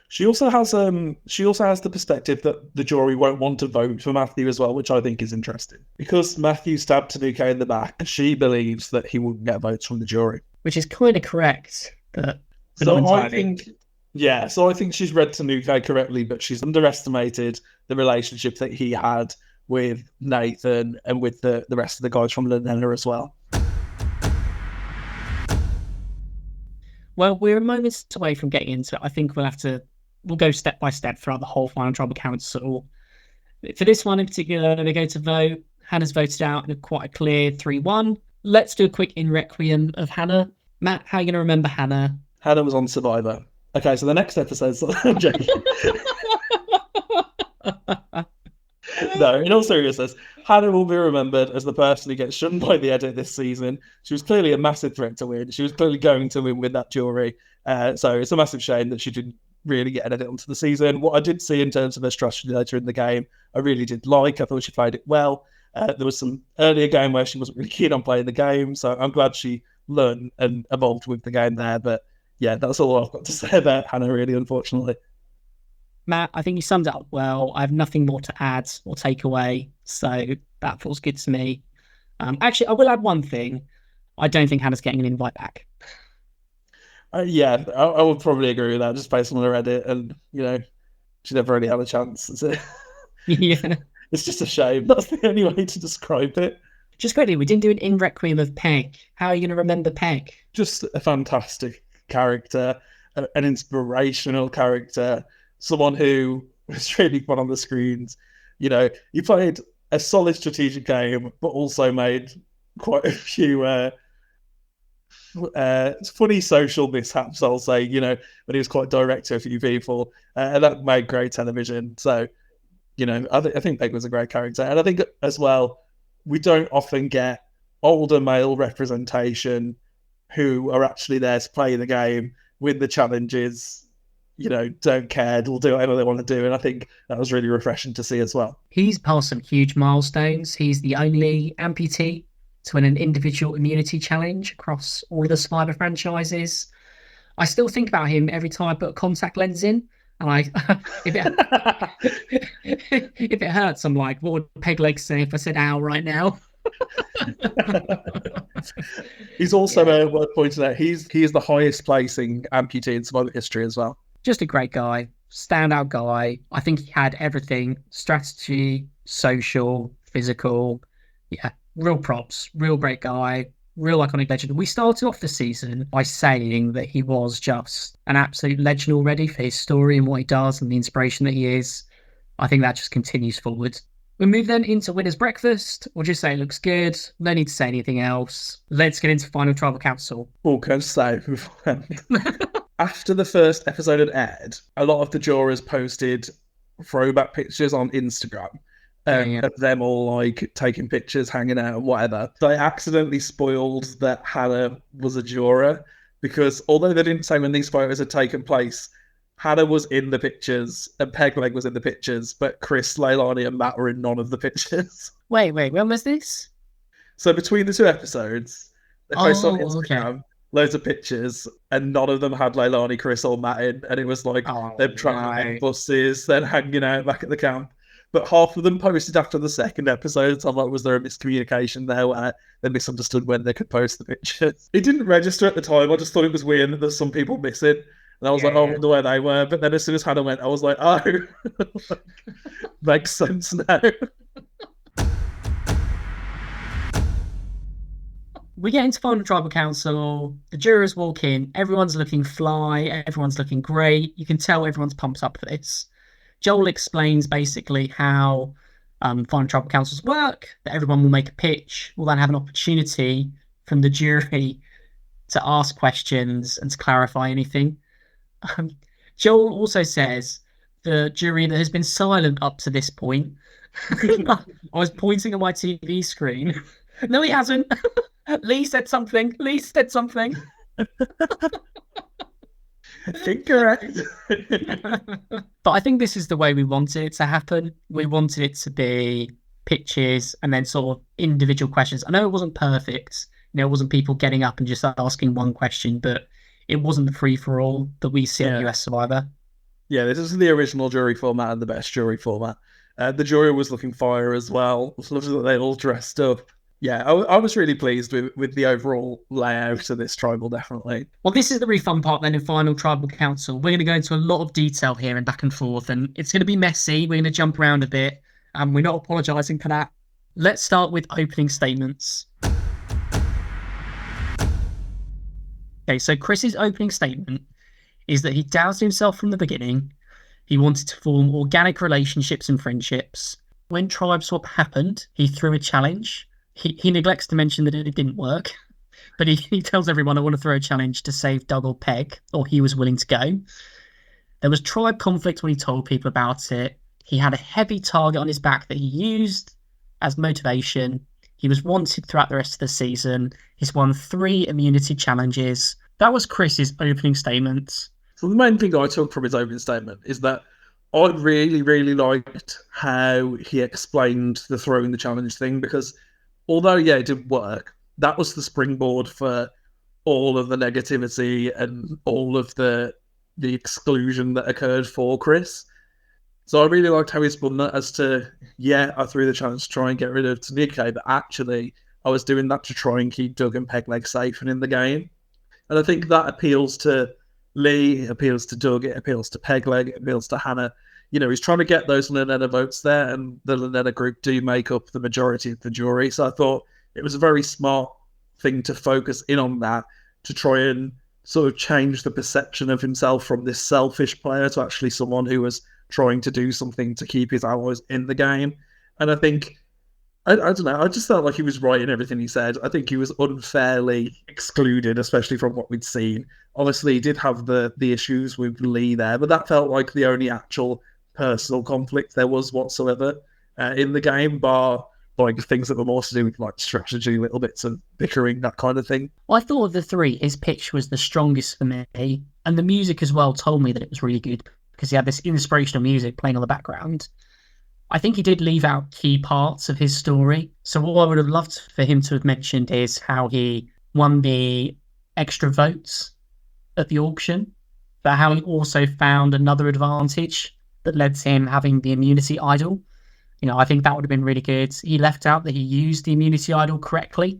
She also has the perspective that the jury won't want to vote for Matthew as well, which I think is interesting. Because Matthew stabbed Tanuki in the back, she believes that he wouldn't get votes from the jury. Which is kind of correct, but so I think she's read Tanuki correctly, but she's underestimated the relationship that he had with Nathan and with the rest of the guys from Lanella as well. Well, we're moments away from getting into it. I think we'll go step by step throughout the whole Final Tribal Council. For this one in particular, they go to vote. Hannah's voted out in quite a clear 3-1. Let's do a quick in requiem of Hannah. Matt, how are you going to remember Hannah? Hannah was on Survivor. Okay, so the next episode... I'm joking. No, in all seriousness, Hannah will be remembered as the person who gets shunned by the edit this season. She was clearly a massive threat to win. She was clearly going to win with that jury. So it's a massive shame that she didn't really get an edit onto the season. What I did see in terms of her strategy later in the game, I really did like. I thought she played it well. There was some earlier game where she wasn't really keen on playing the game, so I'm glad she learned and evolved with the game there. But yeah, that's all I've got to say about Hannah, really, unfortunately. Matt, I think you summed it up well. I have nothing more to add or take away, so that feels good to me. Actually, I will add one thing. I don't think Hannah's getting an invite back. Yeah, I would probably agree with that, just based on her edit, and, you know, she never really had a chance. Yeah. It's just a shame. That's the only way to describe it. Just quickly, we didn't do an in requiem of Peg. How are you going to remember Peg? Just a fantastic character, an inspirational character, someone who was really fun on the screens. You know, he played a solid strategic game, but also made quite a few funny social mishaps, I'll say, you know, when he was quite direct to a few people. And that made great television. So, you know, I think Peg was a great character. And I think as well, we don't often get older male representation who are actually there to play the game, win the challenges, you know, don't care, will do whatever they want to do. And I think that was really refreshing to see as well. He's passed some huge milestones. He's the only amputee to win an individual immunity challenge across all of the Survivor franchises. I still think about him every time I put a contact lens in. And if it hurts, I'm like, what would Peg Leg say if I said ow right now? He's also worth pointing out, he is the highest placing amputee in Survivor history as well. Just a great guy, standout guy. I think he had everything: strategy, social, physical. Yeah, real props, real great guy, real iconic legend. We started off the season by saying that he was just an absolute legend already for his story and what he does and the inspiration that he is. I think that just continues forward. We move then into Winner's Breakfast. We'll just say it looks good. No need to say anything else. Let's get into Final Tribal Council. Oh, can I say, after the first episode had aired, a lot of the jurors posted throwback pictures on Instagram. Of them all like taking pictures, hanging out, and whatever. They accidentally spoiled that Hannah was a juror because although they didn't say when these photos had taken place, Hannah was in the pictures and Peg Leg was in the pictures, but Chris, Leilani, and Matt were in none of the pictures. Wait, when was this? So between the two episodes, they posted on Instagram loads of pictures, and none of them had Leilani, Chris, or Matt in, and it was like them traveling buses, then hanging out back at the camp. But half of them posted after the second episode, so I'm like, was there a miscommunication there where they misunderstood when they could post the pictures? It didn't register at the time. I just thought it was weird that there's some people missing. And I was like, I wonder where they were. But then as soon as Hannah went, I was like, oh, makes sense now. We get into Final Tribal Council. The jurors walk in. Everyone's looking fly. Everyone's looking great. You can tell everyone's pumped up for this. Joel explains basically how Final Tribal Councils work, that everyone will make a pitch, will then have an opportunity from the jury to ask questions and to clarify anything. Joel also says the jury that has been silent up to this point. I was pointing at my TV screen. No, he hasn't. Lee said something. Incorrect. But I think this is the way we wanted it to happen. We wanted it to be pitches and then sort of individual questions. I know it wasn't perfect. It wasn't people getting up and just asking one question, but it wasn't the free-for-all that we see on US Survivor. Yeah, this is the original jury format and the best jury format. The jury was looking fire as well. It was lovely that they all dressed up. Yeah, I was really pleased with the overall layout of this tribal, definitely. Well, this is the really fun part then in Final Tribal Council. We're going to go into a lot of detail here and back and forth, and it's going to be messy. We're going to jump around a bit, and we're not apologising for that. Let's start with opening statements. Okay, so Chris's opening statement is that he doubted himself from the beginning. He wanted to form organic relationships and friendships. When Tribe Swap happened, he threw a challenge. He neglects to mention that it didn't work, but he tells everyone, I want to throw a challenge to save Doug or Peg, or he was willing to go. There was tribe conflict when he told people about it. He had a heavy target on his back that he used as motivation. He was wanted throughout the rest of the season. He's won 3 immunity challenges. That was Chris's opening statement. So the main thing I took from his opening statement is that I really, really liked how he explained the throwing the challenge thing, because although, yeah, it didn't work, that was the springboard for all of the negativity and all of the exclusion that occurred for Chris. So I really liked how he spun that as to, yeah, I threw the challenge to try and get rid of Tanuke, but actually I was doing that to try and keep Doug and Pegleg safe and in the game. And I think that appeals to Lee, it appeals to Doug, it appeals to Pegleg, it appeals to Hannah. He's trying to get those Lynetta votes there, and the Lynetta group do make up the majority of the jury. So I thought it was a very smart thing to focus in on that, to try and sort of change the perception of himself from this selfish player to actually someone who was trying to do something to keep his allies in the game. And I think, I don't know, I just felt like he was right in everything he said. I think he was unfairly excluded, especially from what we'd seen. Obviously, he did have the issues with Lee there, but that felt like the only actual personal conflict there was whatsoever in the game, bar like things that were more to do with like strategy, little bits of bickering, that kind of thing. Well, I thought of the 3, his pitch was the strongest for me, and the music as well told me that it was really good because he had this inspirational music playing on the background. I think he did leave out key parts of his story. So what I would have loved for him to have mentioned is how he won the extra votes at the auction, but how he also found another advantage that led to him having the immunity idol. I think that would have been really good. He left out that he used the immunity idol correctly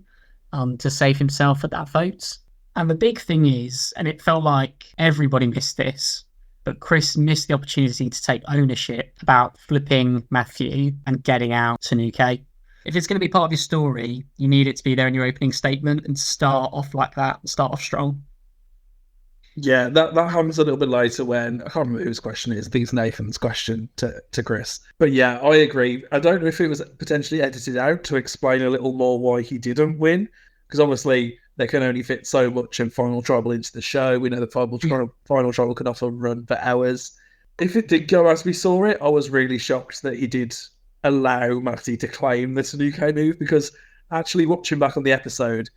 to save himself at that vote. And the big thing is, and it felt like everybody missed this, but Chris missed the opportunity to take ownership about flipping Matthew and getting out Tanuke. If it's going to be part of your story, you need it to be there in your opening statement and start off like that, start off strong. Yeah, that happens a little bit later when, I can't remember whose question it is, I think it's Nathan's question to Chris. But yeah, I agree. I don't know if it was potentially edited out to explain a little more why he didn't win, because obviously they can only fit so much in Final Tribal into the show. We know the Final Tribal can often run for hours. If it did go as we saw it, I was really shocked that he did allow Matty to claim the Tanuke move, because actually watching back on the episode,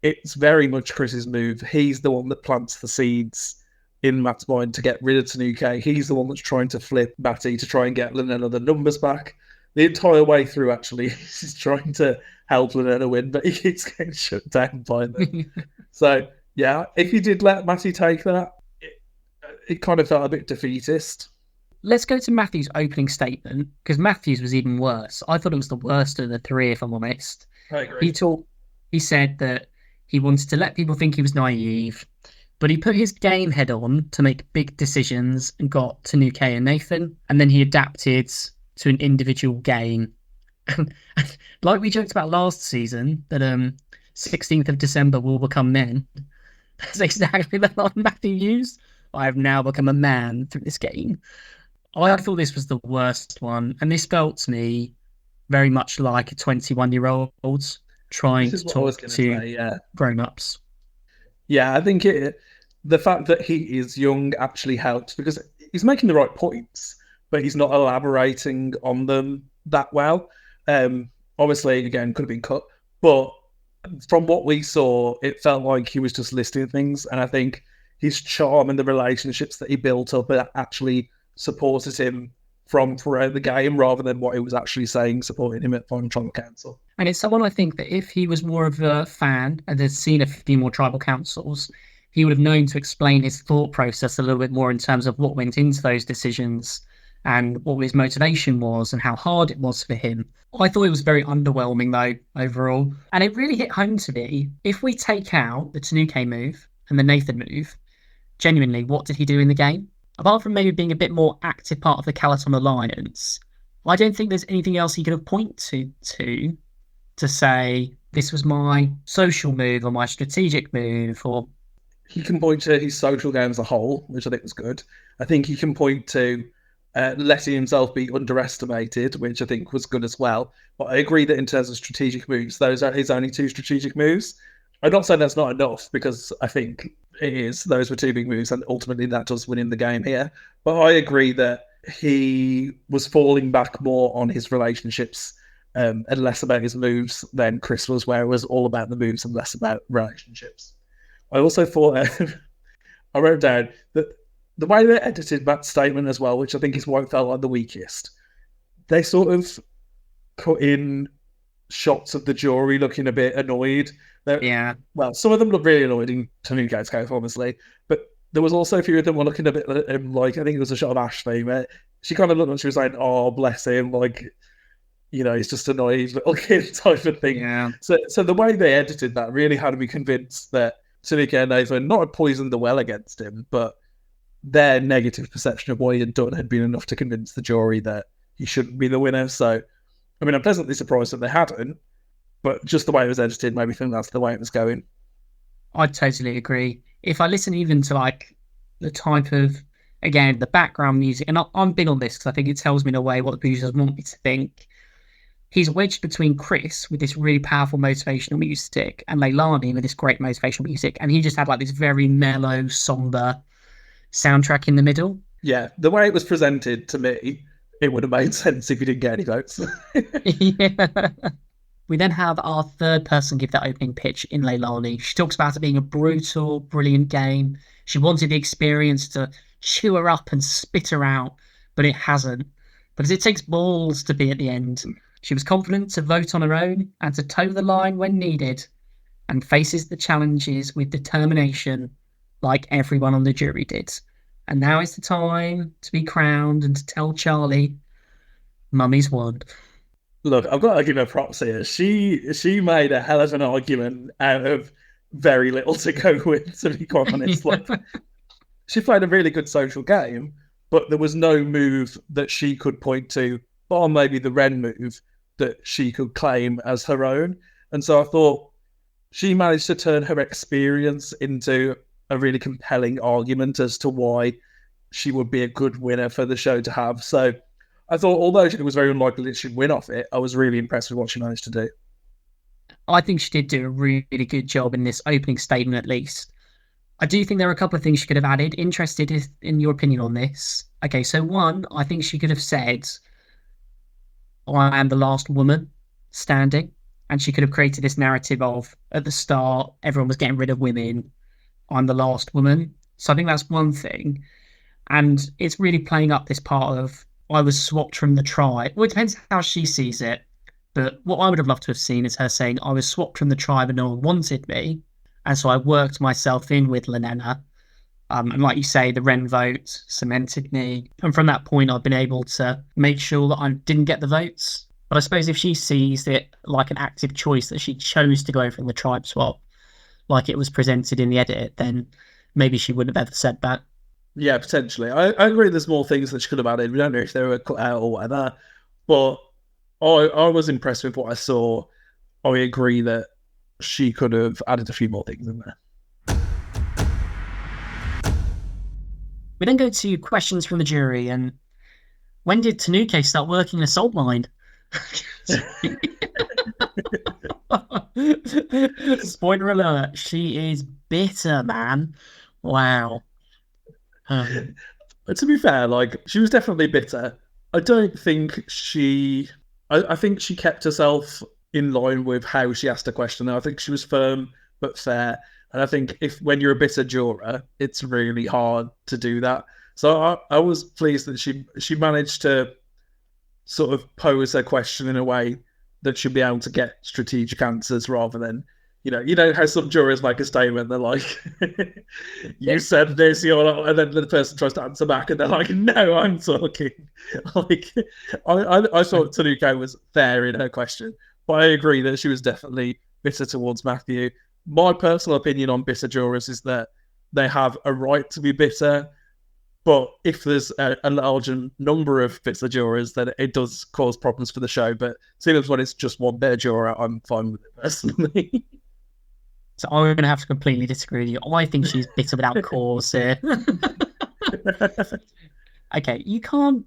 it's very much Chris's move. He's the one that plants the seeds in Matt's mind to get rid of Tanuke. He's the one that's trying to flip Matty to try and get Lynetta the numbers back. The entire way through, actually, he's trying to help Lynetta win, but he keeps getting shut down by them. So, yeah, if he did let Matty take that, it kind of felt a bit defeatist. Let's go to Matthew's opening statement, because Matthew's was even worse. I thought it was the worst of the 3, if I'm honest. I agree. He said that he wanted to let people think he was naive, but he put his game head on to make big decisions and got Tanuke and Nathan, and then he adapted to an individual game. Like we joked about last season, that 16th of December will become men. That's exactly the line Matthew used. I have now become a man through this game. I thought this was the worst one, and this felt to me very much like a 21-year-old trying to talk to grown-ups. Yeah, I think the fact that he is young actually helps, because he's making the right points, but he's not elaborating on them that well. Obviously, again, could have been cut, but from what we saw, it felt like he was just listing things, and I think his charm and the relationships that he built up actually supported him from throughout the game, rather than what he was actually saying supporting him at Final Tribal Council. And it's someone I think that if he was more of a fan and had seen a few more tribal councils, he would have known to explain his thought process a little bit more in terms of what went into those decisions and what his motivation was and how hard it was for him. I thought it was very underwhelming, though, overall. And it really hit home to me. If we take out the Tanuke move and the Nathan move, genuinely, what did he do in the game? Apart from maybe being a bit more active part of the Calaton Alliance, I don't think there's anything else he could have pointed to say, this was my social move or my strategic move. Or he can point to his social game as a whole, which I think was good. I think he can point to letting himself be underestimated, which I think was good as well. But I agree that in terms of strategic moves, those are his only 2 strategic moves. I'm not saying that's not enough, because I think it is. Those were 2 big moves, and ultimately that does win in the game here. But I agree that he was falling back more on his relationships and less about his moves than Chris was, where it was all about the moves and less about relationships. I also thought, I wrote down that the way they edited Matt's statement as well, which I think is what felt like the weakest, they sort of cut in shots of the jury looking a bit annoyed. yeah. Well, some of them look really annoyed in Tanuke's case, obviously, but there was also a few of them were looking a bit like, I think it was a shot of Ashley, where she kind of looked like she was saying, "Oh, bless him," like, you know, he's just annoyed little kid type of thing. Yeah. So the way they edited that really had me convinced that Tanuke and Nathan not had poisoned the well against him, but their negative perception of what he had done had been enough to convince the jury that he shouldn't be the winner. So, I mean, I'm pleasantly surprised that they hadn't, but just the way it was edited made me think that's the way it was going. I totally agree. If I listen even to like the type of, again, the background music, and I'm big on this because I think it tells me in a way what the producers want me to think. He's wedged between Chris with this really powerful motivational music and Leilani with this great motivational music, and he just had like this very mellow, somber soundtrack in the middle. Yeah, the way it was presented to me, it would have made sense if you didn't get any votes. Yeah. We then have our third person give that opening pitch in Leilani. She talks about it being a brutal, brilliant game. She wanted the experience to chew her up and spit her out, but it hasn't. Because it takes balls to be at the end. She was confident to vote on her own and to toe the line when needed, and faces the challenges with determination like everyone on the jury did. And now is the time to be crowned and to tell Charlie, Mummy's won. Look, I've got to give her props here. She made a hell of an argument out of very little to go with, to be quite honest. Like, she played a really good social game, but there was no move that she could point to, or maybe the Ren move, that she could claim as her own. And so I thought she managed to turn her experience into a really compelling argument as to why she would be a good winner for the show to have. So I thought, although it was very unlikely that she'd win off it, I was really impressed with what she managed to do. I think she did do a really good job in this opening statement, at least. I do think there are a couple of things she could have added. Interested in your opinion on this. Okay, so one, I think she could have said, I am the last woman standing. And she could have created this narrative of, at the start, everyone was getting rid of women. I'm the last woman. So I think that's one thing. And it's really playing up this part of, I was swapped from the tribe. Well, it depends how she sees it. But what I would have loved to have seen is her saying, I was swapped from the tribe and no one wanted me. And so I worked myself in with Lenena. And like you say, the Ren vote cemented me. And from that point, I've been able to make sure that I didn't get the votes. But I suppose if she sees it like an active choice that she chose to go from the tribe swap, like it was presented in the edit, then maybe she wouldn't have ever said that. Yeah, potentially. I agree there's more things that she could have added. We don't know if they were cut out or whatever. But I was impressed with what I saw. I agree that she could have added a few more things in there. We then go to questions from the jury. And when did Tanuke start working in a salt mine? Spoiler alert, she is bitter, man. Wow. To be fair, like, she was definitely bitter. I don't think she... I think she kept herself in line with how she asked a question. I think she was firm but fair. And I think when you're a bitter juror, it's really hard to do that. So I was pleased that she managed to sort of pose her question in a way that she'd be able to get strategic answers rather than, you know how some jurors make a statement, they're like, you said this, you're not, and then the person tries to answer back and they're like, no, I'm talking. Like, I thought Tanuka was fair in her question, but I agree that she was definitely bitter towards Matthew. My personal opinion on bitter jurors is that they have a right to be bitter, but if there's a larger number of bitter jurors, then it does cause problems for the show. But seeing as when it's just one bitter juror, I'm fine with it personally. So I'm going to have to completely disagree with you. I think she's bitter without cause here. Okay, you can't...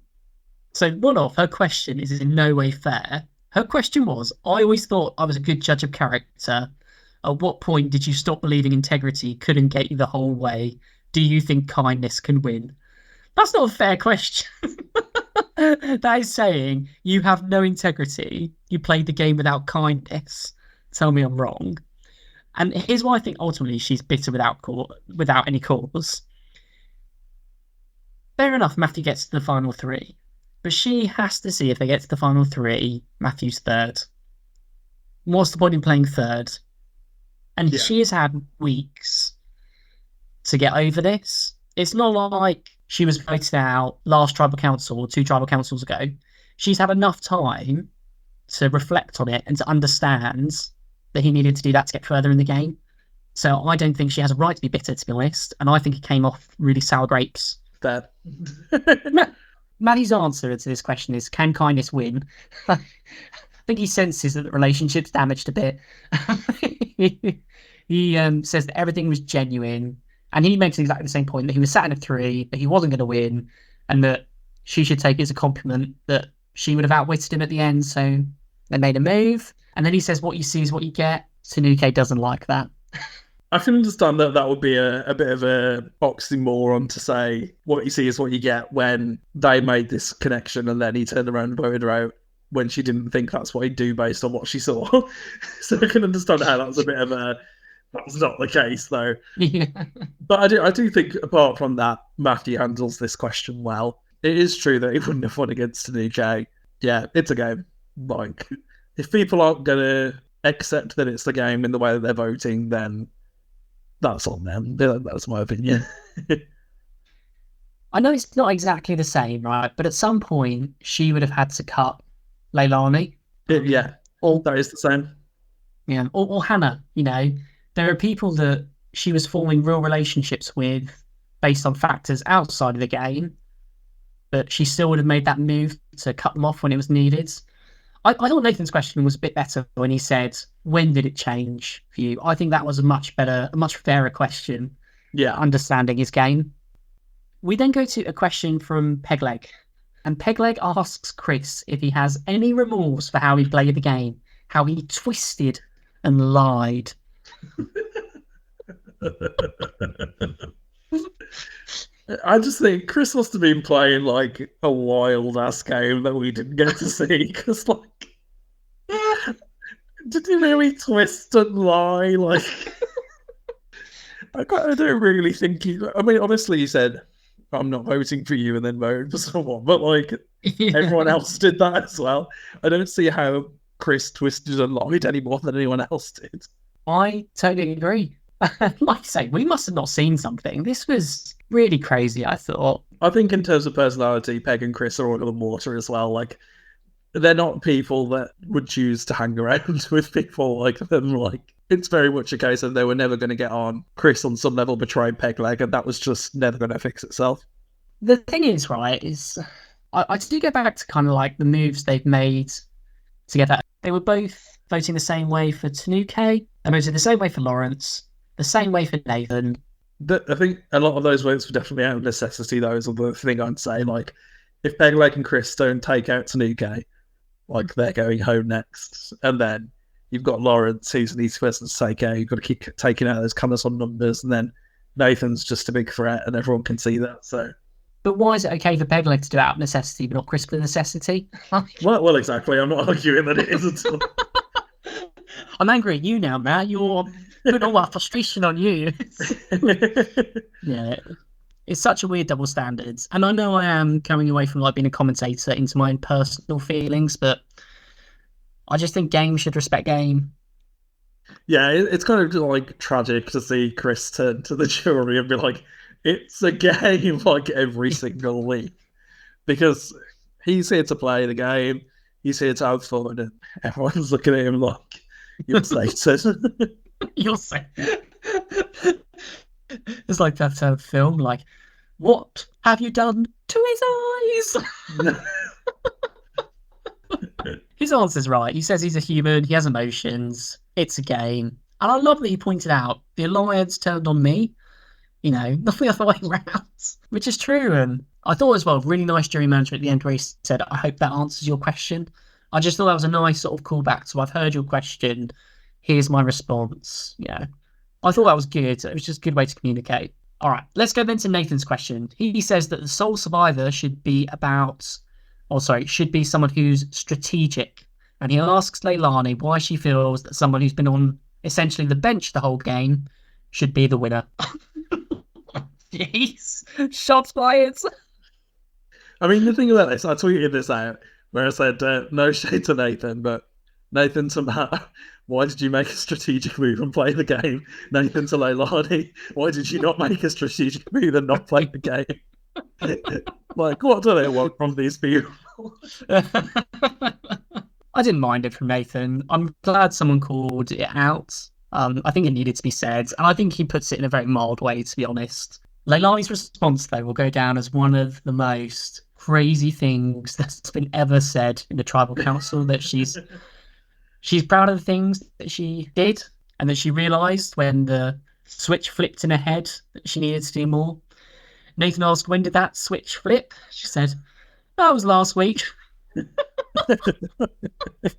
So one off, her question is in no way fair. Her question was, I always thought I was a good judge of character. At what point did you stop believing integrity couldn't get you the whole way? Do you think kindness can win? That's not a fair question. That is saying you have no integrity. You played the game without kindness. Tell me I'm wrong. And here's why I think ultimately she's bitter without any cause. Fair enough, Matthew gets to the final three. But she has to see if they get to the final three, Matthew's third. What's the point in playing third? And she has had weeks to get over this. It's not like she was voted out last tribal council or 2 tribal councils ago. She's had enough time to reflect on it and to understand that he needed to do that to get further in the game. So I don't think she has a right to be bitter, to be honest. And I think it came off really sour grapes. Fair. Maddie's answer to this question is, can kindness win? I think he senses that the relationship's damaged a bit. He says that everything was genuine. And he makes exactly the same point, that he was sat in a 3, that he wasn't going to win, and that she should take it as a compliment that she would have outwitted him at the end. So they made a move. And then he says, what you see is what you get. Tanuka doesn't like that. I can understand that would be a bit of a oxymoron to say what you see is what you get when they made this connection and then he turned around and voted her out when she didn't think that's what he'd do based on what she saw. So I can understand how that's a bit of a... That's not the case, though. Yeah. But I do think, apart from that, Matthew handles this question well. It is true that he wouldn't have won against Tanuka. Yeah, it's a game. Like, if people aren't going to accept that it's the game in the way that they're voting, then that's on them. That's my opinion. I know it's not exactly the same, right? But at some point, she would have had to cut Leilani. Yeah, that is the same. Yeah, or Hannah, There are people that she was forming real relationships with based on factors outside of the game, but she still would have made that move to cut them off when it was needed. I thought Nathan's question was a bit better when he said, when did it change for you? I think that was a much fairer question. Yeah. Understanding his game. We then go to a question from Pegleg. And Pegleg asks Chris if he has any remorse for how he played the game, how he twisted and lied. I just think Chris must have been playing like a wild ass game that we didn't get to see, because did he really twist and lie? Like, I don't really think he... I mean, honestly, he said, I'm not voting for you, and then voted for someone, but everyone else did that as well. I don't see how Chris twisted and lied any more than anyone else did. I totally agree. Like I say, we must have not seen something. This was really crazy, I thought. I think in terms of personality, Peg and Chris are oil and water as well. Like, they're not people that would choose to hang around with people like them. Like, it's very much a case of they were never going to get on. Chris, on some level, betrayed Pegleg, and that was just never going to fix itself. The thing is, right, I do go back to kind of like the moves they've made together. They were both voting the same way for Tanuka. They voted the same way for Lawrence, the same way for Nathan. I think a lot of those votes were definitely out of necessity, though, is the thing I'd say. Like, if Pegleg and Chris don't take out Tanuka, like, they're going home next. And then you've got Lawrence, who's an easy person to take out. You've got to keep taking out those colours on numbers. And then Nathan's just a big threat, and everyone can see that. So, but why is it okay for Pegleg to do it out of necessity, but not Chris for necessity? well, exactly. I'm not arguing that it is at all. I'm angry at you now, Matt. You're Put all our frustration on you. Yeah. It's such a weird double standards. And I know I am coming away from like being a commentator into my own personal feelings, but I just think game should respect game. Yeah, it's kind of like tragic to see Chris turn to the jury and be like, "It's a game," like every single week, because he's here to play the game. He's here to have fun, and everyone's looking at him like, "You're Satan." You'll say. It's like that film, like, what have you done to his eyes? His answer's right. He says he's a human, he has emotions, it's a game. And I love that he pointed out the alliance turned on me, not the other way around, which is true. And I thought as well, really nice jury manager at the end where he said, I hope that answers your question. I just thought that was a nice sort of callback. So I've heard your question, here's my response. I thought that was good. It was just a good way to communicate. All right, let's go then to Nathan's question. He says that the sole survivor should be someone who's strategic. And he asks Leilani why she feels that someone who's been on essentially the bench the whole game should be the winner. Jeez, shots fired. I mean, the thing about this, I tweeted this out where I said, no shade to Nathan, but Nathan to Matt, why did you make a strategic move and play the game? Nathan to Leilani, why did you not make a strategic move and not play the game? Like, what do they want from these people? I didn't mind it from Nathan. I'm glad someone called it out. I think it needed to be said, and I think he puts it in a very mild way, to be honest. Leilani's response, though, will go down as one of the most crazy things that's been ever said in the tribal council, that she's proud of the things that she did and that she realised when the switch flipped in her head that she needed to do more. Nathan asked, when did that switch flip? She said, that was last week.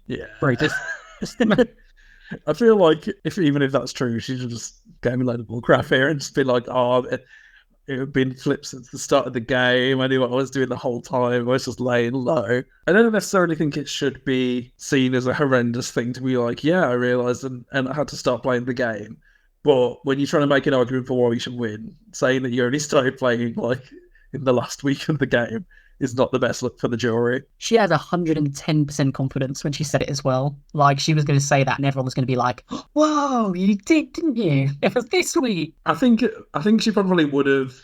Yeah. Right. I feel like even if that's true, she should just give me a load of bull crap here and just be like, oh, it had been flipped since the start of the game. I knew what I was doing the whole time. I was just laying low. I don't necessarily think it should be seen as a horrendous thing to be like, yeah, I realised and I had to start playing the game. But when you're trying to make an argument for why we should win, saying that you only started playing like in the last week of the game is not the best look for the jury. She had 110% confidence when she said it as well. Like, she was going to say that and everyone was going to be like, whoa, you did, didn't you? It was this week. I think she probably would have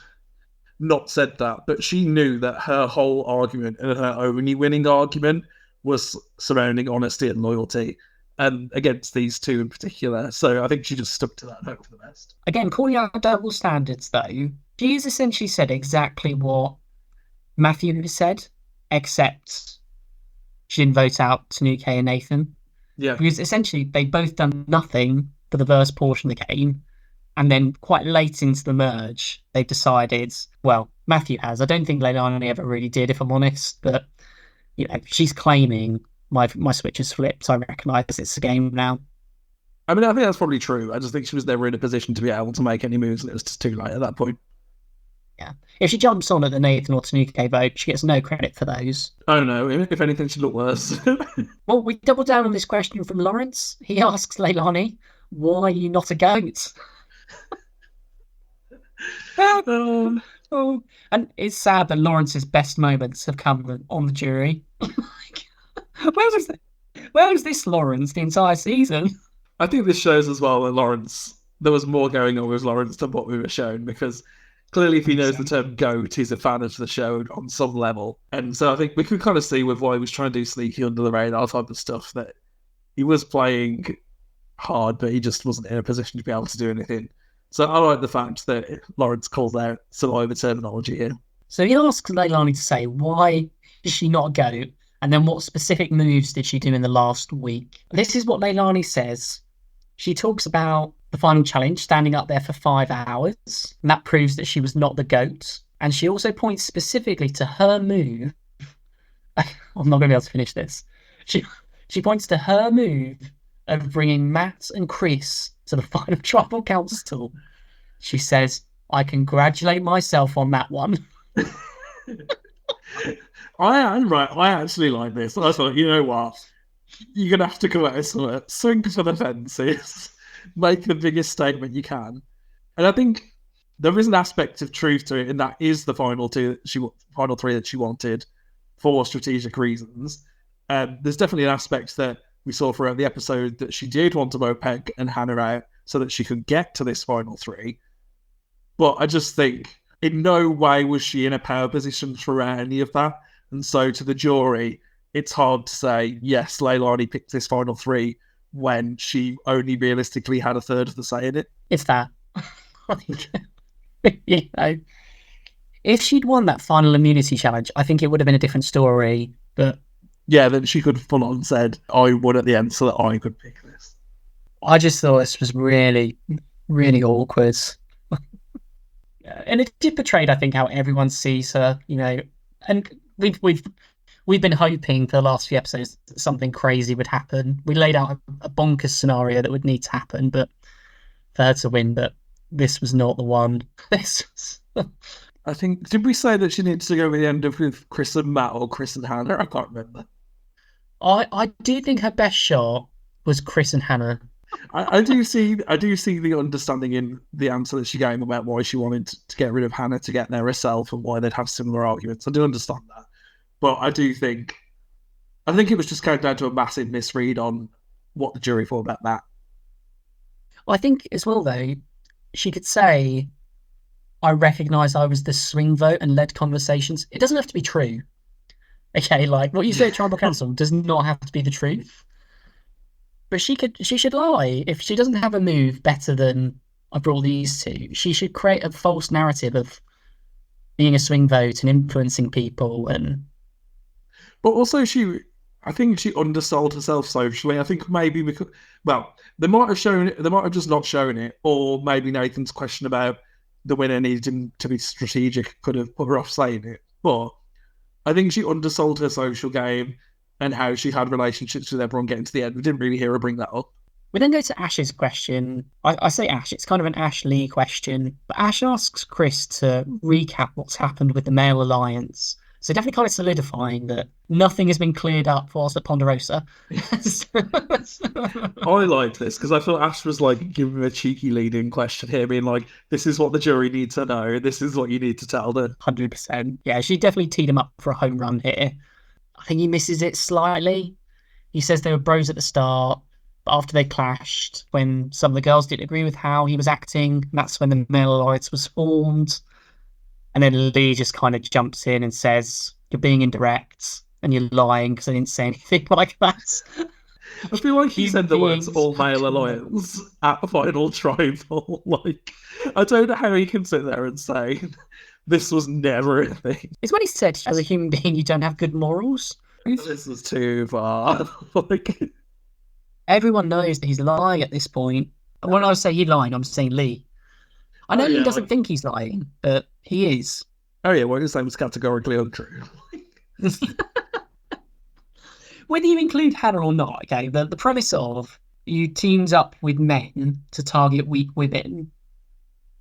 not said that, but she knew that her whole argument and her only winning argument was surrounding honesty and loyalty, and against these two in particular. So I think she just stuck to that and hope for the best. Again, calling out double standards, though, she's essentially said exactly what Matthew has said, except she didn't vote out Tanuke and Nathan. Yeah. Because essentially they've both done nothing for the first portion of the game, and then quite late into the merge, they've decided, well, Matthew has. I don't think Leilani ever really did, if I'm honest, but she's claiming my switch has flipped. I recognise it's a game now. I mean, I think that's probably true. I just think she was never in a position to be able to make any moves, and it was just too late at that point. Yeah. If she jumps on at the Nathan or Tanuke vote, she gets no credit for those. I don't know. If anything, she'd look worse. Well, we double down on this question from Lawrence. He asks Leilani, why are you not a goat? And it's sad that Lawrence's best moments have come on the jury. Where was this Lawrence the entire season? I think this shows as well that there was more going on with Lawrence than what we were shown, because clearly if he knows the term goat, he's a fan of the show on some level. And so I think we could kind of see with why he was trying to do sneaky under the radar type of stuff, that he was playing hard, but he just wasn't in a position to be able to do anything. So I like the fact that Lawrence calls out some over terminology here. So he asks Leilani to say, why is she not a goat? And then what specific moves did she do in the last week? This is what Leilani says. She talks about the final challenge, standing up there for 5 hours. And that proves that she was not the GOAT. And she also points specifically to her move. I'm not going to be able to finish this. She points to her move of bringing Matt and Chris to the final tribal council. She says, I congratulate myself on that one. I actually like this. I thought, you know what? You're going to have to come out and swing for the fences. make the biggest statement you can. And I think there is an aspect of truth to it, and that is the final three that she wanted for strategic reasons. There's definitely an aspect that we saw throughout the episode that she did want to both Peg and Hannah out so that she could get to this final three. But I just think in no way was she in a power position throughout any of that. And so to the jury, it's hard to say, yes, Leilani picked this final three when she only realistically had a third of the say in it. It's that. I think, if she'd won that final immunity challenge, I think it would have been a different story. But yeah, then she could have full on said, I won at the end so that I could pick this. I just thought this was really, really awkward. And it did portray, I think, how everyone sees her, and we've been hoping for the last few episodes that something crazy would happen. We laid out a bonkers scenario that would need to happen, but for her to win, but this was not the one. I think, did we say that she needs to go with the end of with Chris and Matt or Chris and Hannah? I can't remember. I do think her best shot was Chris and Hannah. I do see the understanding in the answer that she gave about why she wanted to get rid of Hannah to get there herself and why they'd have similar arguments. I do understand that. But I think it was just going down to a massive misread on what the jury thought about that. Well, I think as well, though, she could say, I recognise I was the swing vote and led conversations. It doesn't have to be true. Okay, like what you say at Tribal Council does not have to be the truth. But she should lie. If she doesn't have a move better than I brought these two, she should create a false narrative of being a swing vote and influencing people. But also I think she undersold herself socially. I think maybe because, they might have shown it, they might have just not shown it, or maybe Nathan's question about the winner needing to be strategic could have put her off saying it. But I think she undersold her social game and how she had relationships with everyone getting to the end. We didn't really hear her bring that up. We then go to Ash's question. I say Ash, it's kind of an Ash Lee question, but Ash asks Chris to recap what's happened with the male alliance. So definitely kind of solidifying that nothing has been cleared up whilst at Ponderosa. I like this because I thought Ash was like giving him a cheeky leading question here, being like, this is what the jury need to know. This is what you need to tell them. 100%. Yeah, she definitely teed him up for a home run here. I think he misses it slightly. He says they were bros at the start, but after they clashed, when some of the girls didn't agree with how he was acting, that's when the male alliance was formed. And then Lee just kind of jumps in and says, you're being indirect and you're lying because I didn't say anything like that. I feel like he said the words all male alliance at Final Tribal. Like, I don't know how he can sit there and say this was never a thing. It's when he said, as a human being, you don't have good morals. This was too far. Like, everyone knows that he's lying at this point. And when I say he's lying, I'm saying Lee. I know he doesn't think he's lying, but he is. Oh yeah, what you're saying was categorically untrue. Whether you include Hannah or not, okay, the premise of you teamed up with men to target weak women,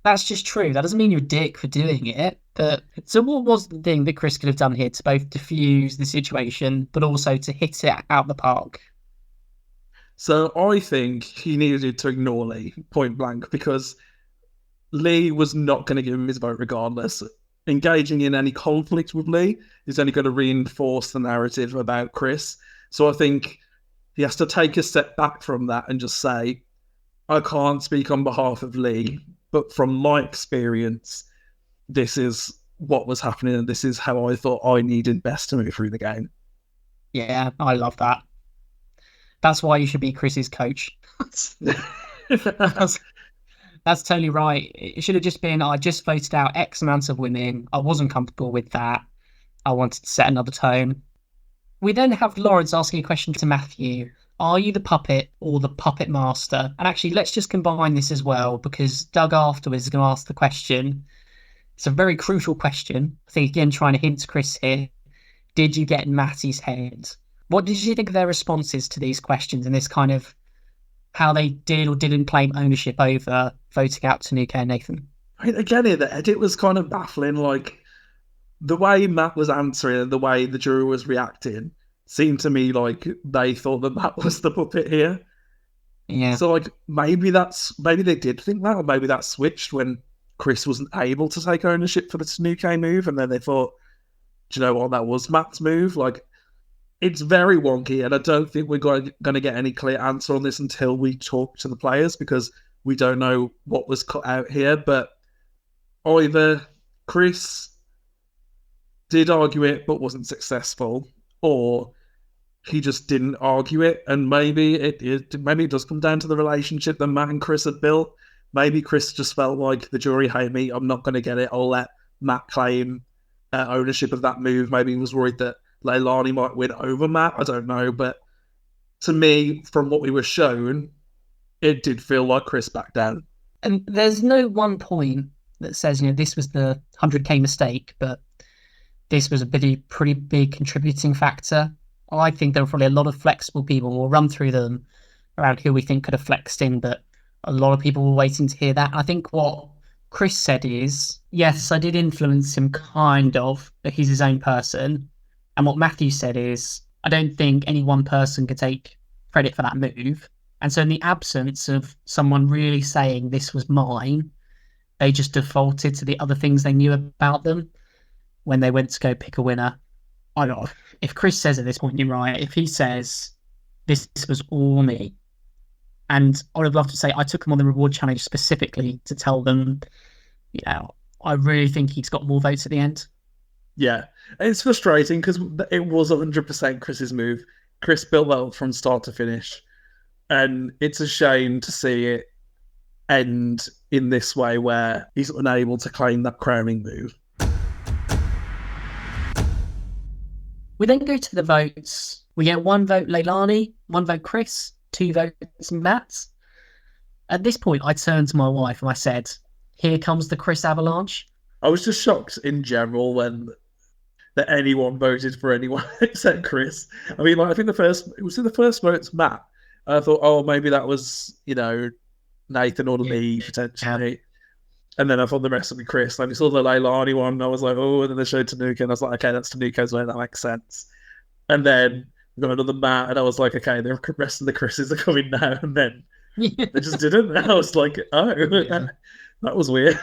that's just true. That doesn't mean you're a dick for doing it. But so what was the thing that Chris could have done here to both diffuse the situation, but also to hit it out the park? So I think he needed to ignore Lee, point blank, because Lee was not going to give him his vote regardless. Engaging in any conflict with Lee is only going to reinforce the narrative about Chris. So I think he has to take a step back from that and just say, I can't speak on behalf of Lee, but from my experience, this is what was happening and this is how I thought I needed best to move through the game. Yeah, I love that. That's why you should be Chris's coach. That's totally right. It should have just been, I just voted out X amount of women. I wasn't comfortable with that. I wanted to set another tone. We then have Lawrence asking a question to Matthew. Are you the puppet or the puppet master? And actually, let's just combine this as well, because Doug afterwards is going to ask the question. It's a very crucial question. I think, again, trying to hint Chris here. Did you get in Matty's head? What did you think of their responses to these questions and this kind of how they did or didn't claim ownership over voting out Tanuka and Nathan? I mean, again, the edit was kind of baffling. Like, the way Matt was answering and the way the jury was reacting seemed to me like they thought that Matt was the puppet here. Yeah. So like maybe they did think that, or maybe that switched when Chris wasn't able to take ownership for the Tanuki move, and then they thought, do you know what, that was Matt's move? Like, it's very wonky, and I don't think we're going to get any clear answer on this until we talk to the players, because we don't know what was cut out here. But either Chris did argue it but wasn't successful, or he just didn't argue it, and maybe it does come down to the relationship that Matt and Chris had built. Maybe Chris just felt like, the jury hate me, I'm not going to get it, I'll let Matt claim ownership of that move. Maybe he was worried that Leilani might win over Matt, I don't know, but to me, from what we were shown, it did feel like Chris backed down. And there's no one point that says, this was the 100k mistake, but this was a pretty big contributing factor. I think there were probably a lot of flexible people. We'll run through them around who we think could have flexed in, but a lot of people were waiting to hear that. I think what Chris said is, yes, I did influence him kind of, but he's his own person. And what Matthew said is, I don't think any one person could take credit for that move. And so in the absence of someone really saying this was mine, they just defaulted to the other things they knew about them when they went to go pick a winner. I don't know. If Chris says at this point, you're right. If he says, this was all me, and I would love to say I took him on the reward challenge specifically to tell them, I really think he's got more votes at the end. Yeah, it's frustrating because it was 100% Chris's move. Chris built that from start to finish, and it's a shame to see it end in this way where he's unable to claim that crowning move. We then go to the votes. We get 1 vote Leilani, 1 vote Chris, 2 votes Matt. At this point, I turned to my wife and I said, here comes the Chris avalanche. I was just shocked in general that anyone voted for anyone except Chris. I mean, like, I think the first vote's Matt. I thought, oh, maybe that was, Nathan or me, potentially. Yeah. And then I thought the rest would be Chris. Like, we saw the Leilani one, and I was like, oh, and then they showed Tanuki, and I was like, okay, that's Tanuki's vote, that makes sense. And then we got another Matt, and I was like, okay, the rest of the Chris's are coming now, and then they just didn't. And I was like, oh, that was weird.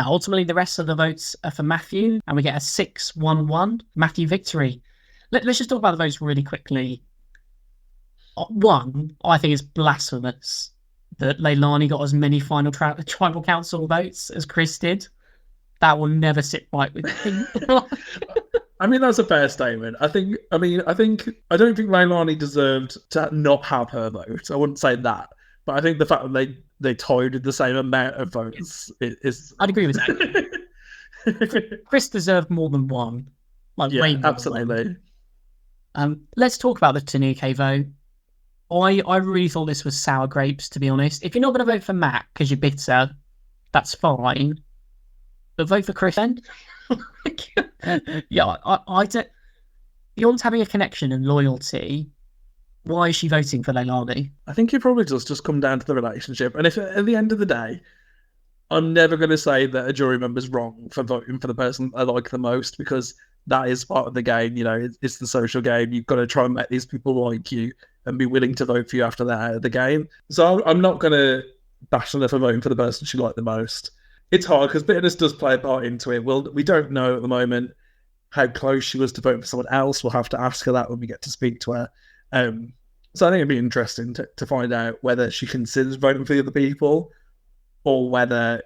Ultimately, the rest of the votes are for Matthew, and we get a 6-1-1 Matthew victory. Let's just talk about the votes really quickly. 1, I think it's blasphemous that Leilani got as many final tribal council votes as Chris did. That will never sit right with me. I mean, that's a fair statement. I don't think Leilani deserved to not have her vote. I wouldn't say that. But I think the fact that they tied with the same amount of votes is... I'd agree with that. Chris deserved more than 1. Way more absolutely. Than 1. Let's talk about the Tanuki vote. I really thought this was sour grapes, to be honest. If you're not going to vote for Matt because you're bitter, that's fine. But vote for Chris then. Yeah, I don't... Beyond having a connection and loyalty, why is she voting for Leilani? I think it probably does just come down to the relationship. And if at the end of the day, I'm never going to say that a jury member's wrong for voting for the person I like the most, because that is part of the game. It's the social game. You've got to try and make these people like you and be willing to vote for you after they're out of the game. So I'm not going to bash her for voting for the person she liked the most. It's hard because bitterness does play a part into it. We don't know at the moment how close she was to voting for someone else. We'll have to ask her that when we get to speak to her. So I think it'd be interesting to find out whether she considers voting for the other people, or whether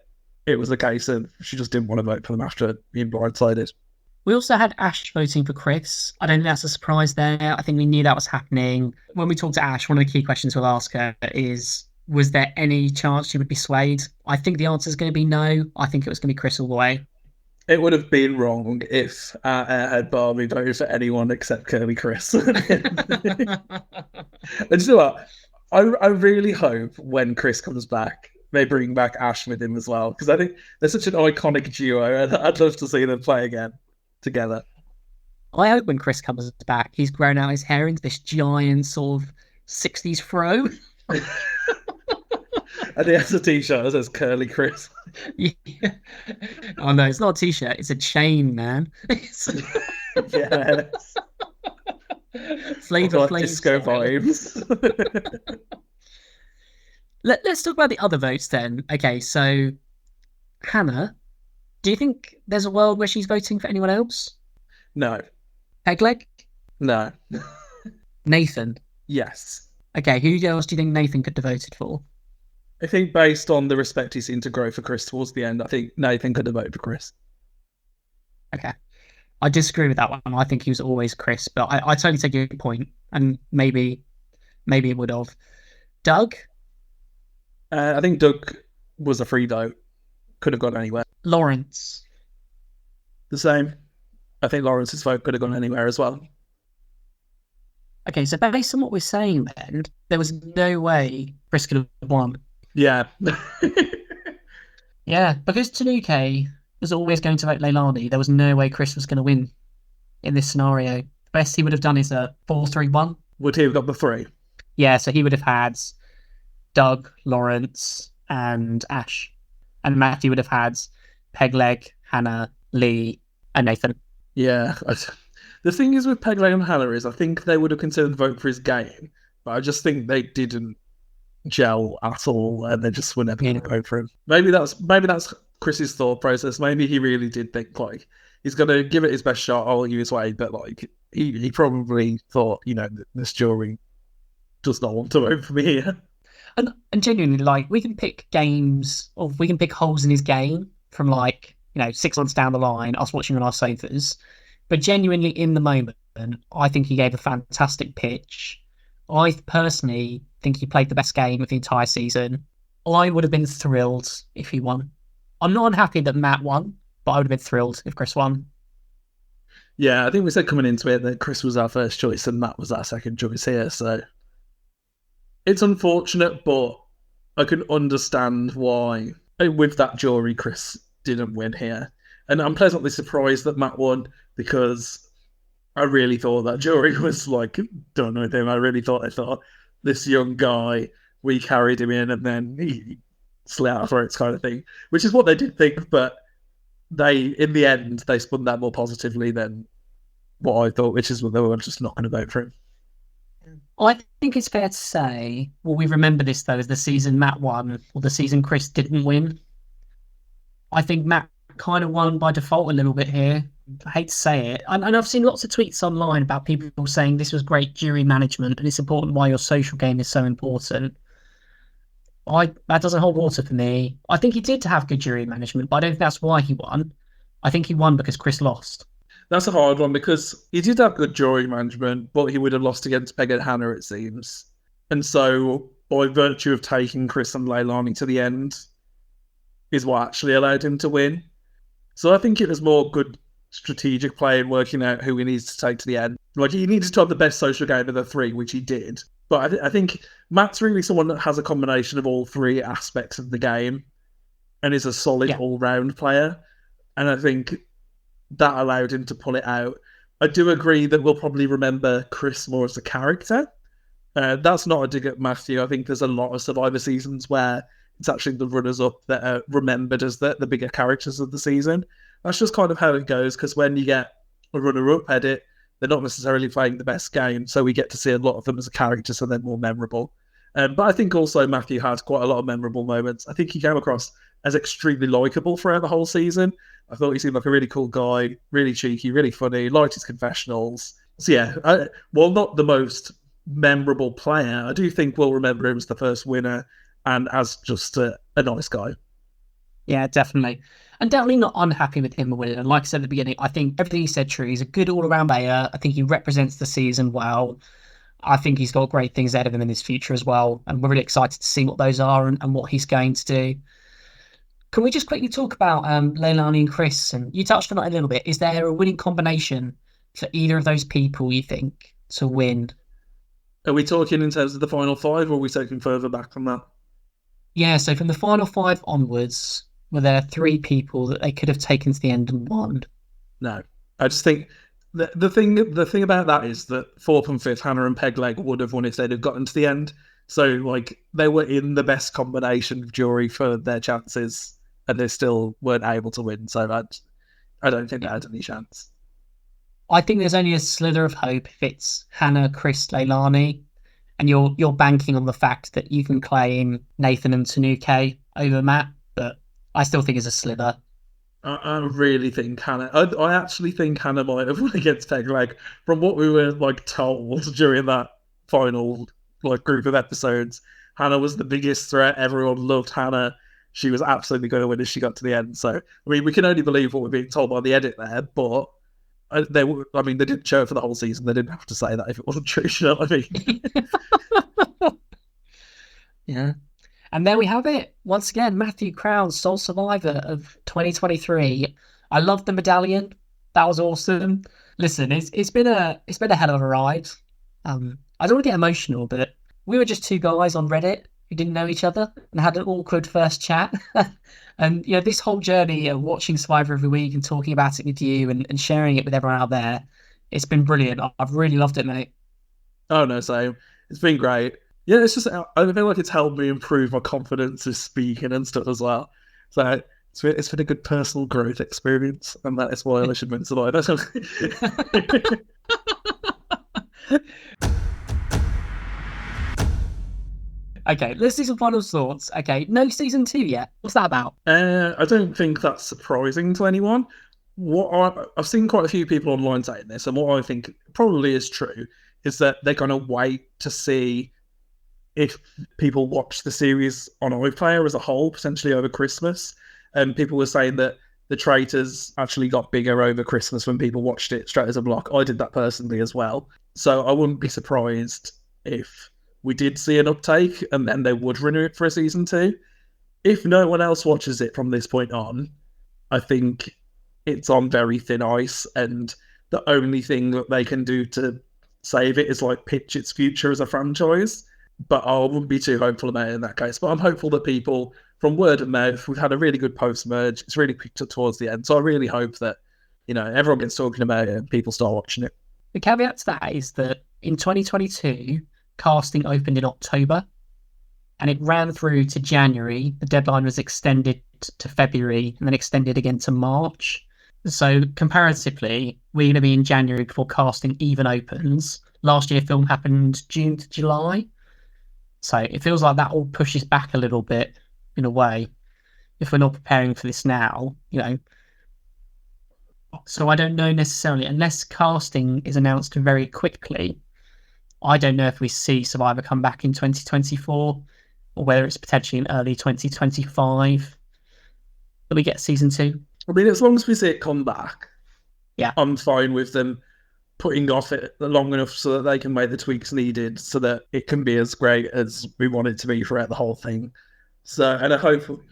it was a case of she just didn't want to vote for them after being blindsided. We also had Ash voting for Chris. I don't think that's a surprise there. I think we knew that was happening. When we talked to Ash, one of the key questions we'll ask her is, was there any chance she would be swayed? I think the answer is going to be no. I think it was going to be Chris all the way. It would have been wrong if Airhead Barbie voted for anyone except Curly Chris. And you know what? I really hope when Chris comes back, they bring back Ash with him as well, because I think they're such an iconic duo, and I'd love to see them play again together. I hope when Chris comes back, he's grown out his hair into this giant sort of 60s fro. And he has a t-shirt that says Curly Chris. Yeah. Oh no, it's not a t-shirt, it's a chain, man. Yeah. Flavor disco vibes. Let's talk about the other votes then. Okay, so Hannah, do you think there's a world where she's voting for anyone else? No. Pegleg? No. Nathan? Yes. Okay, who else do you think Nathan could have voted for? I think based on the respect he seemed to grow for Chris towards the end, I think Nathan could have voted for Chris. Okay. I disagree with that one. I think he was always Chris, but I totally take your point, and maybe it would have. Doug? I think Doug was a free vote. Could have gone anywhere. Lawrence? The same. I think Lawrence's vote could have gone anywhere as well. Okay, so based on what we're saying then, there was no way Chris could have won. Yeah. Yeah, because Tanuke was always going to vote Leilani, there was no way Chris was going to win in this scenario. The best he would have done is a 4-3-1. Would he have got the 3? Yeah, so he would have had Doug, Lawrence, and Ash. And Matthew would have had Pegleg, Hannah, Lee, and Nathan. Yeah. The thing is with Pegleg and Hannah is I think they would have considered voting for his game, but I just think they didn't gel at all, and they just were never going to go for him. Maybe that's Chris's thought process. Maybe he really did think like he's going to give it his best shot all his way, but like he probably thought, this jury does not want to vote for me here. And genuinely, like, we can pick games, or we can pick holes in his game from 6 months down the line, us watching on our sofas. But genuinely, in the moment, I think he gave a fantastic pitch. I personally think he played the best game of the entire season. I would have been thrilled if he won. I'm not unhappy that Matt won, but I would have been thrilled if Chris won. Yeah, I think we said coming into it that Chris was our first choice and Matt was our second choice here, so it's unfortunate, but I can understand why, with that jury, Chris didn't win here. And I'm pleasantly surprised that Matt won, because I really thought that jury was done with him. I really thought they thought this young guy, we carried him in and then he slit our throats kind of thing, which is what they did think, but in the end, they spun that more positively than what I thought, which is what they were just not going to vote for him. I think it's fair to say, we remember this though as the season Matt won, or the season Chris didn't win. I think Matt kind of won by default a little bit here. I hate to say it. And I've seen lots of tweets online about people saying this was great jury management and it's important why your social game is so important. That doesn't hold water for me. I think he did have good jury management, but I don't think that's why he won. I think he won because Chris lost. That's a hard one, because he did have good jury management, but he would have lost against Peg and Hannah, it seems. And so, by virtue of taking Chris and Leilani to the end, is what actually allowed him to win. So I think it was more good strategic play and working out who he needs to take to the end. He needed to have the best social game of the 3, which he did. But I think Matt's really someone that has a combination of all 3 aspects of the game and is a solid all-round player. And I think that allowed him to pull it out. I do agree that we'll probably remember Chris more as a character. That's not a dig at Matthew. I think there's a lot of Survivor seasons where it's actually the runners-up that are remembered as the bigger characters of the season. That's just kind of how it goes, because when you get a runner-up edit, they're not necessarily playing the best game, so we get to see a lot of them as a character, so they're more memorable. But I think also Matthew had quite a lot of memorable moments. I think he came across as extremely likeable throughout the whole season. I thought he seemed like a really cool guy, really cheeky, really funny, liked his confessionals. So yeah, while not the most memorable player, I do think we'll remember him as the first winner and as just a nice guy. Yeah, definitely. And definitely not unhappy with him winning. And like I said at the beginning, I think everything he said true. He's a good all-around player. I think he represents the season well. I think he's got great things ahead of him in his future as well. And we're really excited to see what those are and what he's going to do. Can we just quickly talk about Leilani and Chris? And you touched on it a little bit. Is there a winning combination for either of those people, you think, to win? Are we talking in terms of the final 5, or are we taking further back from that? Yeah, so from the final 5 onwards, were there 3 people that they could have taken to the end and won? No. I just think the thing about that is that 4th and 5th, Hannah and Pegleg would have won if they'd have gotten to the end. So, they were in the best combination of jury for their chances, and they still weren't able to win. So I don't think they had any chance. I think there's only a slither of hope if it's Hannah, Chris, Leilani. and you're banking on the fact that you can claim Nathan and Tanuke over Matt, but I still think it's a slither. I really think Hannah. I actually think Hannah might have won against Peg. Like from what we were told during that final group of episodes, Hannah was the biggest threat. Everyone loved Hannah. She was absolutely going to win as she got to the end. So I mean, we can only believe what we're being told by the edit there. But they didn't show it for the whole season. They didn't have to say that if it wasn't true. You know what I mean? Yeah. And there we have it. Once again, Matthew Crown, sole survivor of 2023. I love the medallion. That was awesome. Listen, it's been a hell of a ride. I don't want to get emotional, but we were just two guys on Reddit who didn't know each other and had an awkward first chat. And this whole journey of watching Survivor every week and talking about it with you and sharing it with everyone out there, it's been brilliant. I've really loved it, mate. Oh no, same. It's been great. Yeah, it's just, I feel like it's helped me improve my confidence of speaking and stuff as well. So it's been a good personal growth experience, and that is why I should win Survivor. Okay, let's do some final thoughts. Okay, no season 2 yet. What's that about? I don't think that's surprising to anyone. I've seen quite a few people online saying this, and what I think probably is true is that they're going to wait to see if people watch the series on iPlayer as a whole, potentially over Christmas. And people were saying that the traitors actually got bigger over Christmas when people watched it straight as a block. I did that personally as well. So I wouldn't be surprised if we did see an uptake and then they would renew it for a season 2. If no one else watches it from this point on, I think it's on very thin ice, and the only thing that they can do to save it is pitch its future as a franchise. But I wouldn't be too hopeful about it in that case. But I'm hopeful that people, from word of mouth, we've had a really good post-merge. It's really picked up towards the end. So I really hope that, everyone gets talking about it and people start watching it. The caveat to that is that in 2022, casting opened in October and it ran through to January. The deadline was extended to February and then extended again to March. So comparatively, we're going to be in January before casting even opens. Last year, film happened June to July. So it feels like that all pushes back a little bit in a way if we're not preparing for this now, So I don't know necessarily, unless casting is announced very quickly, I don't know if we see Survivor come back in 2024 or whether it's potentially in early 2025 that we get season 2. I mean, as long as we see it come back, yeah, I'm fine with them putting off it long enough so that they can make the tweaks needed so that it can be as great as we want it to be throughout the whole thing. So, and I hope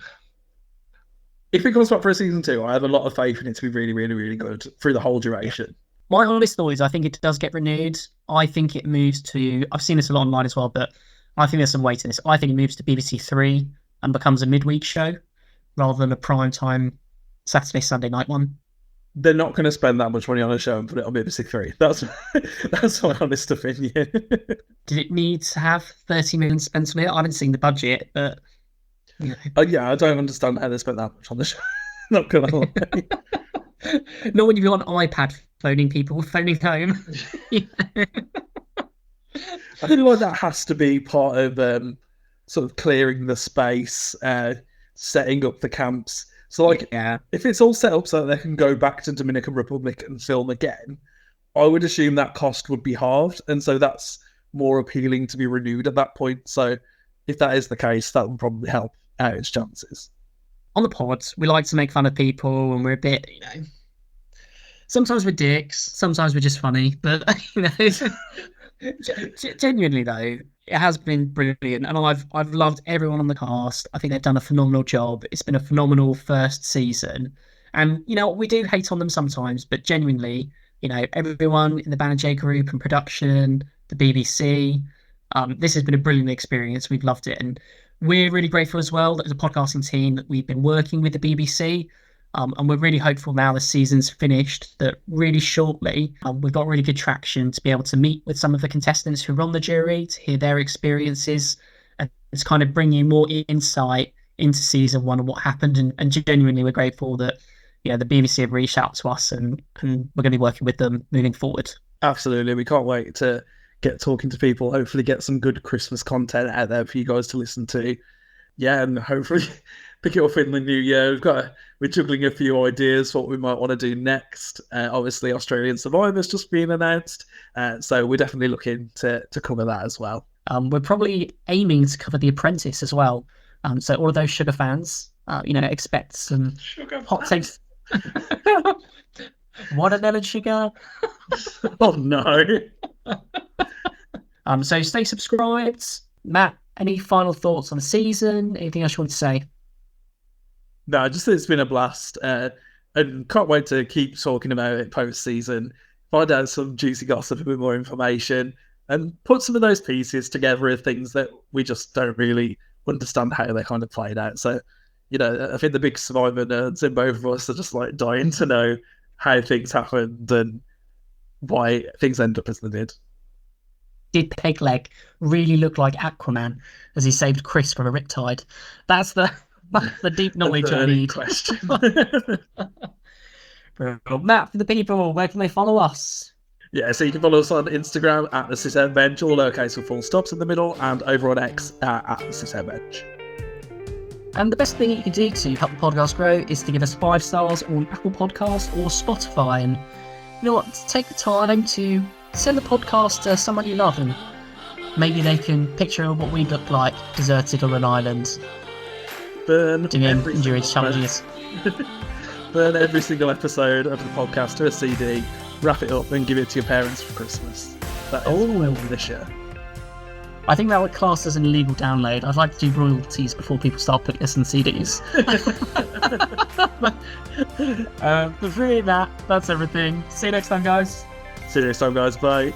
if it comes back for a season 2, I have a lot of faith in it to be really, really, really good through the whole duration. My honest thought is I think it does get renewed. I think it moves to, I've seen this a lot online as well, but I think there's some weight in this. I think it moves to BBC 3 and becomes a midweek show rather than a primetime Saturday, Sunday night one. They're not going to spend that much money on a show and put it on BBC 3. That's my honest opinion. Did it need to have 30 million spent on it? I haven't seen the budget, but... Yeah, I don't understand how they spent that much on the show. Not going to lie. Not when you've got an iPad phoning people, phoning home. I feel like that has to be part of sort of clearing the space, setting up the camps. So, if it's all set up so that they can go back to Dominican Republic and film again, I would assume that cost would be halved. And so that's more appealing to be renewed at that point. So if that is the case, that would probably help out its chances. On the pod, we like to make fun of people and we're a bit, sometimes we're dicks, sometimes we're just funny. But, genuinely though, it has been brilliant, and I've loved everyone on the cast. I think they've done a phenomenal job. It's been a phenomenal first season, and we do hate on them sometimes, but genuinely, everyone in the Banter group and production, the BBC, this has been a brilliant experience. We've loved it, and we're really grateful as well that as a podcasting team that we've been working with the BBC. And we're really hopeful now the season's finished that really shortly we've got really good traction to be able to meet with some of the contestants who are on the jury, to hear their experiences, and to kind of bring you more insight into season 1 and what happened. And genuinely, we're grateful that the BBC have reached out to us and we're going to be working with them moving forward. Absolutely. We can't wait to get talking to people, hopefully get some good Christmas content out there for you guys to listen to. Yeah, and hopefully pick it up in the new year. We're juggling a few ideas for what we might want to do next. Obviously, Australian Survivor's just been announced, so we're definitely looking to cover that as well. We're probably aiming to cover The Apprentice as well. So all of those sugar fans, expect some hot takes. Watermelon sugar. Oh no. So stay subscribed. Matt, any final thoughts on the season? Anything else you want to say? No, just it's been a blast, and can't wait to keep talking about it post-season, find out some juicy gossip, a bit more information, and put some of those pieces together of things that we just don't really understand how they kind of played out. So, I think the big Survivor nerds in both of us are just like dying to know how things happened and why things end up as they did. Did Pegleg really look like Aquaman as he saved Chris from a riptide? That's the deep knowledge I need. Question. Matt, for the people, where can they follow us? Yeah, so you can follow us on Instagram at the Sishead Bench, all lowercase with full stops in the middle, and over on X at the Sishead Bench. And the best thing you can do to help the podcast grow is to give us 5 stars on Apple Podcasts or Spotify. And you know what? Take the time to send the podcast to someone you love, and maybe they can picture what we look like deserted on an island. Burn doing endurance challenges. Burn every single episode of the podcast to a CD, wrap it up, and give it to your parents for Christmas. That is this year. I think that would class as an illegal download. I'd like to do royalties before people start putting us in CDs. But really, that's everything. See you next time, guys. See you next time, guys. Bye.